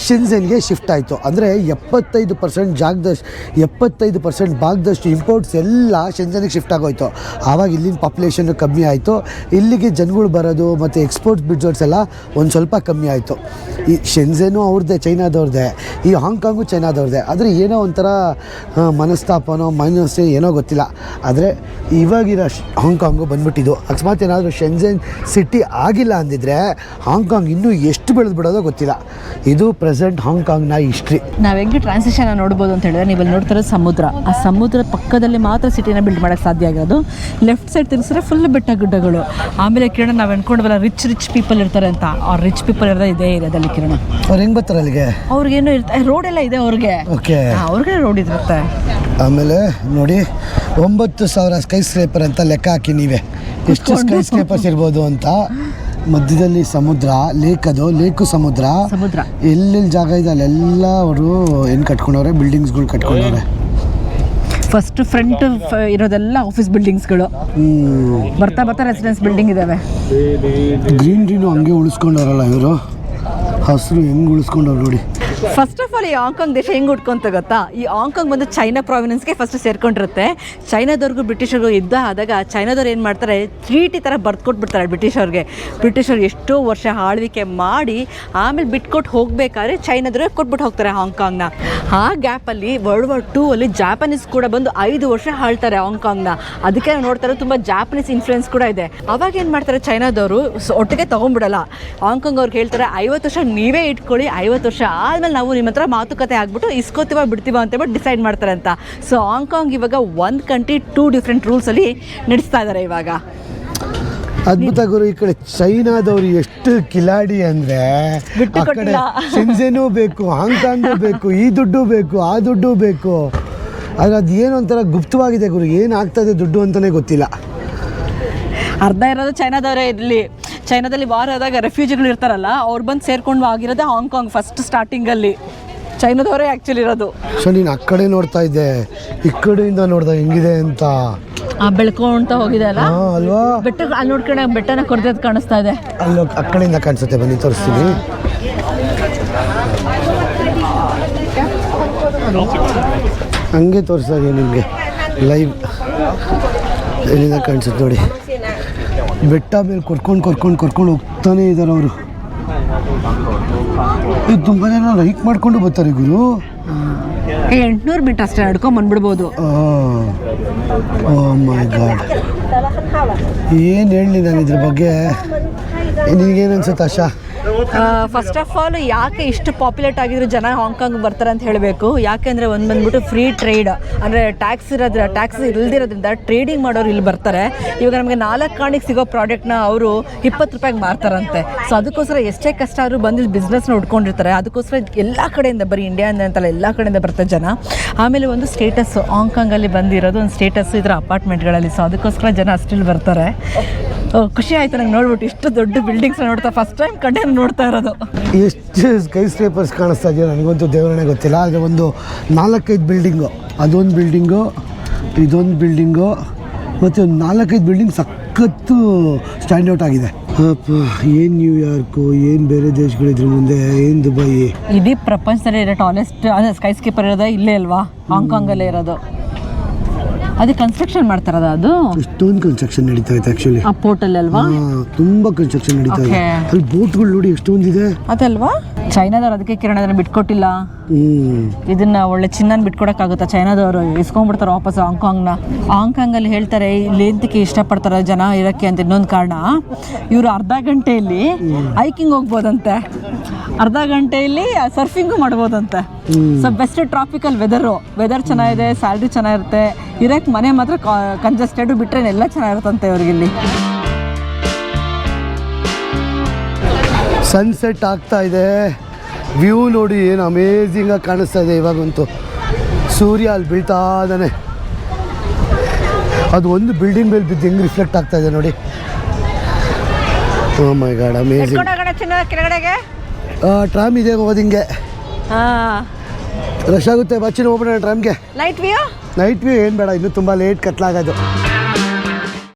ಶೆನ್ಝೆನ್ಗೆ ಶಿಫ್ಟ್ ಆಯಿತು. ಅಂದರೆ 75% ಭಾಗದಷ್ಟು ಇಂಪೋರ್ಟ್ಸ್ ಎಲ್ಲ ಶೆನ್ಝೆನ್ಗೆ ಶಿಫ್ಟ್ ಆಗೋಯಿತು. ಆವಾಗ ಇಲ್ಲಿನ ಪಾಪ್ಯುಲೇಷನ್ನು ಕಮ್ಮಿ ಆಯಿತು. ಇಲ್ಲಿಗೆ ಜನಗಳು ಬರೋದು ಮತ್ತು ಎಕ್ಸ್ಪೋರ್ಟ್ಸ್ ಬಿಡ್ಜೋರ್ಸ್ ಎಲ್ಲ ಒಂದು ಸ್ವಲ್ಪ ಕಮ್ಮಿ ಆಯಿತು. ಈ ಶೆನ್ಝೆನ್ನು ಅವ್ರದ್ದೇ, ಚೈನಾದವ್ರದ್ದೇ, ಈ ಹಾಂಗ್ಕಾಂಗು ಚೈನಾದವ್ರದ್ದೇ. ಆದರೆ ಏನೋ ಒಂಥರ ಮನಸ್ತಾಪನೋ ಮೈನಸ್ಸೇ ಏನೋ ಗೊತ್ತಿಲ್ಲ. ಆದರೆ ಇವಾಗಿರೋ ಹಾಂಗ್ಕಾಂಗು ಬಂದ್ಬಿಟ್ಟಿದ್ದು. ಅಕಸ್ಮಾತ್ ಏನಾದರೂ ಶೆನ್ಝೆನ್ ಸಿಟಿ ಆಗಿಲ್ಲ ಅಂದಿದ್ರೆ ಹಾಂಗ್ಕಾಂಗ್ ಇನ್ನೂ ಎಷ್ಟು ಬೆಳೆದು ಬಿಡೋದೋ ಗೊತ್ತಿಲ್ಲ. ಇದು ಪ್ರೆಸೆಂಟ್ ಹಾಂಗ್ಕಾಂಗ್ನ ಹಿಸ್ಟ್ರಿ. ನಾವು ಹೆಂಗೆ ಟ್ರಾನ್ಸಿಷನ್ ನೋಡ್ಬೋದು ಅಂತ ಹೇಳಿದ್ರೆ, ನೀವು ನೋಡ್ತಿರೋದು ಸಮುದ್ರ. ಆ ಸಮುದ್ರದ ಪಕ್ಕದಲ್ಲಿ ಮಾತ್ರ ಸಿಟಿನ ಬಿಲ್ಡ್ ಮಾಡೋಕ್ಕೆ ಸಾಧ್ಯ ಆಗೋದು. ಲೆಫ್ಟ್ ಸೈಡ್ ತಿರ್ಗಿಸಿದ್ರೆ ಫುಲ್ ಬೆಟ್ಟ ಗುಡ್ಡಗಳು. ಆಮೇಲೆ ಕಿರಣ ನಾವು ಅನ್ಕೊಂಡ್ವಲ್ಲ ರಿಚ್ ಪೀಪಲ್ ಇರ್ತಾರೆ ಅಂತ, ಆ ರಿಚ್ ಪೀಪಲ್ ಇರೋದು ಇದೇ ಏರಿಯಾದಲ್ಲಿ ಕಿರಣ. ಅವ್ರು ಹೆಂಗೆ ಬರ್ತಾರೆ ಅಲ್ಲಿಗೆ? ಅವ್ರಿಗೇನು ಇರ್ತಾರೆ, ರೋಡ್ ಎಲ್ಲ ಇದೆ ಅವ್ರಿಗೆ. ಓಕೆ, ಅವ್ರಿಗೆ ರೋಡ್ ಇರುತ್ತೆ. ಆಮೇಲೆ ನೋಡಿ 9,000 ಸ್ಕೈ ಸ್ಕ್ರೇಪರ್ ಅಂತ ಲೆಕ್ಕ ಹಾಕಿ ನೀವೇ ಎಷ್ಟು ಸ್ಕೈ ಸ್ಕ್ರೇಪರ್ಸ್ ಇರ್ಬೋದು ಅಂತ. ಮಧ್ಯದಲ್ಲಿ ಸಮುದ್ರ, ಲೇಕು ಸಮುದ್ರ. ಎಲ್ಲೆಲ್ಲಿ ಜಾಗ ಇದೆ ಅಲ್ಲೆಲ್ಲ ಅವರು ಏನು ಕಟ್ಕೊಂಡವ್ರೆ, ಬಿಲ್ಡಿಂಗ್ಸ್ಗಳು ಕಟ್ಕೊಂಡವ್ರೆ. ಫಸ್ಟ್ ಫ್ರಂಟ್ ಇರೋದೆಲ್ಲ ಆಫೀಸ್ ಬಿಲ್ಡಿಂಗ್ಸ್ಗಳು, ಬರ್ತಾ ರೆಸಿಡೆನ್ಸ್ ಬಿಲ್ಡಿಂಗ್ ಇದ್ದಾವೆ. ಗ್ರೀನ್ರಿನೂ ಹಂಗೆ ಉಳಿಸ್ಕೊಂಡವ್ರಲ್ಲ ಇವರು, ಹಸಿರು ಹೆಂಗೆ ಉಳಿಸ್ಕೊಂಡವ್ರು ನೋಡಿ. ಫಸ್ಟ್ ಆಫ್ ಆಲ್ ಈ ಹಾಂಗ್ಕಾಂಗ್ ದೇಶ ಹೆಂಗೆ ಉಟ್ಕೊಂತ ಗೊತ್ತಾ, ಈ ಹಾಂಗ್ಕಾಂಗ್ ಬಂದು ಚೈನಾ ಪ್ರಾವಿನೆನ್ಸ್ಗೆ ಫಸ್ಟ್ ಸೇರ್ಕೊಂಡಿರುತ್ತೆ. ಚೈನಾದವ್ರಿಗೂ ಬ್ರಿಟಿಷರ್ಗೂ ಯುದ್ಧ ಆದಾಗ ಚೈನಾದವ್ರು ಏನು ಮಾಡ್ತಾರೆ, ಟ್ರೀಟಿ ಥರ ಬರ್ಕೊಟ್ಬಿಡ್ತಾರೆ ಬ್ರಿಟಿಷರು ಎಷ್ಟೋ ವರ್ಷ ಆಳ್ವಿಕೆ ಮಾಡಿ ಆಮೇಲೆ ಬಿಟ್ಕೊಟ್ಟು ಹೋಗಬೇಕಾದ್ರೆ ಚೈನಾದವ್ರಿಗೆ ಕೊಟ್ಬಿಟ್ಟು ಹೋಗ್ತಾರೆ ಹಾಂಗ್ಕಾಂಗ್ನ. ಆ ಗ್ಯಾಪಲ್ಲಿ World War II ಅಲ್ಲಿ ಜಾಪನೀಸ್ ಕೂಡ ಬಂದು 5 ವರ್ಷ ಆಳ್ತಾರೆ ಹಾಂಗ್ಕಾಂಗ್ನ. ಅದಕ್ಕೆ ನಾವು ನೋಡ್ತಾರೆ ತುಂಬ ಜಾಪನೀಸ್ ಇನ್ಫ್ಲುಯೆನ್ಸ್ ಕೂಡ ಇದೆ. ಅವಾಗ ಏನು ಮಾಡ್ತಾರೆ ಚೈನಾದವರು ಒಟ್ಟಿಗೆ ತೊಗೊಂಡ್ಬಿಡಲ್ಲ. ಹಾಂಗ್ಕಾಂಗ್ ಅವ್ರಿಗೆ ಹೇಳ್ತಾರೆ 50 ವರ್ಷ ನೀವೇ ಇಟ್ಕೊಳ್ಳಿ, 50 ವರ್ಷ ಆದಮೇಲೆ ಆಮೇಲೆ ನಾವು ನಿಮ್ಮ ಹತ್ರ ಮಾತುಕತೆ ಆಗ್ಬಿಟ್ಟು ಇಸ್ಕೋತೀವ ಬಿಡ್ತೀವ ಅಂತೇಳ್ಬಿಟ್ಟು ಡಿಸೈಡ್ ಮಾಡ್ತಾರೆ ಅಂತ. ಸೊ ಹಾಂಗ್ಕಾಂಗ್ ಇವಾಗ ಒಂದು ಕಂಟ್ರಿ 2 ಡಿಫ್ರೆಂಟ್ ರೂಲ್ಸಲ್ಲಿ ನಡೆಸ್ತಾ ಇದ್ದಾರೆ ಇವಾಗ. ಅದ್ಭುತ ಗುರು. ಈ ಕಡೆ ಚೈನಾದವ್ರು ಎಷ್ಟು ಕಿಲಾಡಿ ಅಂದರೆ ಆ ಕಡೆ ಶೆಂಜೆನೂ ಬೇಕು, ಹಾಂಗ್ಕಾಂಗೂ ಬೇಕು, ಈ ದುಡ್ಡು ಬೇಕು, ಆ ದುಡ್ಡು ಬೇಕು. ಆದರೆ ಅದು ಏನು ಒಂಥರ ಗುಪ್ತವಾಗಿದೆ ಗುರು, ಏನಾಗ್ತದೆ ದುಡ್ಡು ಅಂತಲೇ ಗೊತ್ತಿಲ್ಲ. ಅರ್ಧ ಇರೋದು ಚೈನಾದವರೇ ಇರಲಿ. ಚೈನಾದಲ್ಲಿ ವಾರ ಆದಾಗ ರೆಫ್ಯೂಜಿಗಳು ಇರ್ತಾರಲ್ಲ, ಅವ್ರು ಬಂದು ಸೇರ್ಕೊಂಡು ಆಗಿರೋದೇ ಹಾಂಗ್ಕಾಂಗ್ ಫಸ್ಟ್ ಸ್ಟಾರ್ಟಿಂಗಲ್ಲಿ. ಚೈನಾದವರೇ ಆ್ಯಕ್ಚುಲಿ ಇರೋದು. ಸೊ ನೀನು ಆ ಕಡೆ ನೋಡ್ತಾ ಇದ್ದೆ, ಈ ಕಡೆಯಿಂದ ನೋಡ್ದೆ ಹೆಂಗಿದೆ ಅಂತ. ಬೆಳ್ಕೊಂತ ಹೋಗಿದೆ ಅಲ್ಲ ಅಲ್ವಾ? ಬೆಟ್ಟ ಅಲ್ಲಿ ನೋಡ್ಕೊಂಡೆ ಬೆಟ್ಟನ ಕೊರ್ದದ್ ಕಾಣಿಸ್ತಾ ಇದೆ. ಅಲ್ಲೋ ಆ ಕಡೆಯಿಂದ ಕಾಣಿಸುತ್ತೆ, ಬನ್ನಿ ತೋರಿಸ್ತೀನಿ. ಹಂಗೆ ತೋರಿಸ್ತಾ ಇದೀನಿ ನಿಮಗೆ ಲೈವ್. ಎಲ್ಲಿಂದ ಕಾಣಿಸುತ್ತೆ ನೋಡಿ, ಬೆಟ್ಟ ಮೇಲೆ ಕರ್ಕೊಂಡು ಹೋಗ್ತಾನೆ ಇದ್ದಾರೆ ಅವರು. ಇದು ತುಂಬ ಜನ ಲೈಕ್ ಮಾಡ್ಕೊಂಡು ಬರ್ತಾರೆ ಗುರು. 800 ಮೀಟರ್ ಅಷ್ಟೇ ನಡ್ಕೊಂಡ್ ಬಂದ್ಬಿಡ್ಬೋದು. ಓ ಮೈ ಗಾಡ್, ಏನು ಹೇಳಲಿ ನಾನು ಇದ್ರ ಬಗ್ಗೆ. ನಿನಗೇನು ಅನ್ಸುತ್ತೆ ಆಶಾ? ಫಸ್ಟ್ ಆಫ್ ಆಲ್ ಯಾಕೆ ಇಷ್ಟು ಪಾಪ್ಯುಲೇಟ್ ಆಗಿದ್ರು ಜನ ಹಾಂಗ್ಕಾಂಗ್ ಬರ್ತಾರೆ ಅಂತ ಹೇಳಬೇಕು. ಯಾಕೆಂದರೆ ಒಂದು ಬಂದ್ಬಿಟ್ಟು ಫ್ರೀ ಟ್ರೇಡ್, ಅಂದರೆ ಟ್ಯಾಕ್ಸ್ ಇಲ್ದಿರೋದ್ರಿಂದ ಟ್ರೇಡಿಂಗ್ ಮಾಡೋರು ಇಲ್ಲಿ ಬರ್ತಾರೆ. ಇವಾಗ ನಮಗೆ 4 ಕಾಣಿಗೆ ಸಿಗೋ ಪ್ರಾಡಕ್ಟ್ನ ಅವರು 20 ರೂಪಾಯಿಗೆ ಮಾರ್ತಾರಂತೆ. ಸೊ ಅದಕ್ಕೋಸ್ಕರ ಎಷ್ಟೇ ಕಷ್ಟ ಆದರೂ ಬಂದು ಬಿಸ್ನೆಸ್ನ ಉಟ್ಕೊಂಡಿರ್ತಾರೆ. ಅದಕ್ಕೋಸ್ಕರ ಎಲ್ಲ ಕಡೆಯಿಂದ, ಬರೀ ಇಂಡಿಯಾದಿಂದ ಅಂತಲ್ಲ ಎಲ್ಲ ಕಡೆಯಿಂದ ಬರ್ತಾರೆ ಜನ. ಆಮೇಲೆ ಒಂದು ಸ್ಟೇಟಸ್, ಹಾಂಗ್ಕಾಂಗಲ್ಲಿ ಬಂದಿರೋದು ಒಂದು ಸ್ಟೇಟಸ್ ಇದರ ಅಪಾರ್ಟ್ಮೆಂಟ್ಗಳಲ್ಲಿ. ಸೊ ಅದಕ್ಕೋಸ್ಕರ ಜನ ಅಷ್ಟಿಲ್ಲಿ ಬರ್ತಾರೆ. ಖುಷಿ ಆಯಿತು ನಂಗೆ ನೋಡ್ಬಿಟ್ಟು, ಇಷ್ಟು ದೊಡ್ಡ ಬಿಲ್ಡಿಂಗ್ಸ್ ನೋಡ್ತಾ ಫಸ್ಟ್ ಟೈಮ್ ಕಡೆ ನೋಡ್ತಾ ಇರೋದು. ಎಷ್ಟು ಸ್ಕೈ ಸ್ಕ್ರೇಪರ್ಸ್ ಕಾಣಿಸ್ತಾ ಇದೆಯೋ ನನಗಂತೂ ದೇವರೇ ಗೊತ್ತಿಲ್ಲ. ಆದರೆ ಒಂದು 4-5 ಬಿಲ್ಡಿಂಗು, ಅದೊಂದು ಬಿಲ್ಡಿಂಗು, ಇದೊಂದು ಬಿಲ್ಡಿಂಗು, ಮತ್ತು ಒಂದು 4-5 ಬಿಲ್ಡಿಂಗ್ ಸಖತ್ತು ಸ್ಟ್ಯಾಂಡ್ ಔಟ್ ಆಗಿದೆ. ಅಪ್ಪ, ಏನು ನ್ಯೂಯಾರ್ಕು, ಏನು ಬೇರೆ ದೇಶಗಳಿದ್ರ ಮುಂದೆ, ಏನು ದುಬೈ. ಇಡೀ ಪ್ರಪಂಚದಲ್ಲಿ ಇರೋ ಟಾಲೆಸ್ಟ್ ಅಂದರೆ ಸ್ಕೈ ಸ್ಕೇಪರ್ ಇರೋದು ಇಲ್ಲೇ ಅಲ್ವಾ, ಹಾಂಗ್ಕಾಂಗಲ್ಲೇ ಇರೋದು. ಅದು ಕನ್ಸ್ಟ್ರಕ್ಷನ್ ಮಾಡ್ತಾರದ, ಅದು ಎಷ್ಟೊಂದು ಕನ್ಸ್ಟ್ರಕ್ಷನ್ ನಡೀತಾ ಇದೆ ಆ್ಯಕ್ಚುಲಿ ಆ ಪೋರ್ಟಲ್ಲಿ ಅಲ್ವಾ. ತುಂಬ ಕನ್ಸ್ಟ್ರಕ್ಷನ್ ನಡೀತಾ ಇದೆ. ಅಲ್ಲಿ ಬೋಟ್ಗಳು ನೋಡಿ ಎಷ್ಟೊಂದಿದೆ ಅದಲ್ವಾ. ಚೈನಾದವ್ರು ಅದಕ್ಕೆ ಕಿರಣ ಅದನ್ನ ಬಿಟ್ಕೊಟ್ಟಿಲ್ಲ. ಇದನ್ನ ಒಳ್ಳೆ ಚಿನ್ನ ಬಿಟ್ಕೊಡಕ್ಕಾಗುತ್ತಾ? ಚೈನಾದವರು ಇಸ್ಕೊಂಡ್ಬಿಡ್ತಾರೆ ವಾಪಸ್ ಹಾಂಗ್ಕಾಂಗಲ್ಲಿ. ಹೇಳ್ತಾರೆ ಇಲ್ಲಿ ಎಂತಕ್ಕೆ ಇಷ್ಟಪಡ್ತಾರೆ ಜನ ಇರೋಕ್ಕೆ ಅಂತ. ಇನ್ನೊಂದು ಕಾರಣ, ಇವರು ಅರ್ಧ ಗಂಟೆಯಲ್ಲಿ ಹೈಕಿಂಗ್ ಹೋಗ್ಬೋದಂತೆ, ಅರ್ಧ ಗಂಟೆಯಲ್ಲಿ ಸರ್ಫಿಂಗು ಮಾಡ್ಬೋದಂತೆ. ಸೊ ಬೆಸ್ಟ್ ಟ್ರಾಪಿಕಲ್ ವೆದರ್ ಚೆನ್ನಾಗಿದೆ, ಸ್ಯಾಲ್ರಿ ಚೆನ್ನಾಗಿರುತ್ತೆ, ಇರೋಕ್ಕೆ ಮನೆ ಮಾತ್ರ ಕಂಜೆಸ್ಟೆಡ್, ಬಿಟ್ಟರೆ ಎಲ್ಲ ಚೆನ್ನಾಗಿರುತ್ತಂತೆ ಅವ್ರಿಗಿಲ್ಲಿ. ಸನ್ಸೆಟ್ ಆಗ್ತಾ ಇದೆ, ವ್ಯೂ ನೋಡಿ ಏನು ಅಮೇಝಿಂಗಾಗಿ ಕಾಣಿಸ್ತಾ ಇದೆ. ಇವಾಗಂತೂ ಸೂರ್ಯ ಅಲ್ಲಿ ಬೀಳ್ತಾ ಇದ್ದಾನೆ, ಅದು ಒಂದು ಬಿಲ್ಡಿಂಗ್ ಮೇಲೆ ಬಿದ್ದು ಹೆಂಗೆ ರಿಫ್ಲೆಕ್ಟ್ ಆಗ್ತಾ ಇದೆ ನೋಡಿ. ಓ ಮೈ ಗಾಡ್, ಅಮೇಝಿಂಗ್. ಟ್ರಾಮ್ ಇದೆ ಹೋದಿಂಗೆ, ರಶ್ ಆಗುತ್ತೆ. ಬಚ್ಚಿನ ಹೋಗ್ಬಿಡೋಣ ಟ್ರಾಮ್ಗೆ. ನೈಟ್ ವ್ಯೂ ಏನು ಬೇಡ, ಇನ್ನೂ ತುಂಬ ಲೇಟ್ ಕತ್ಲಾಗೋದು.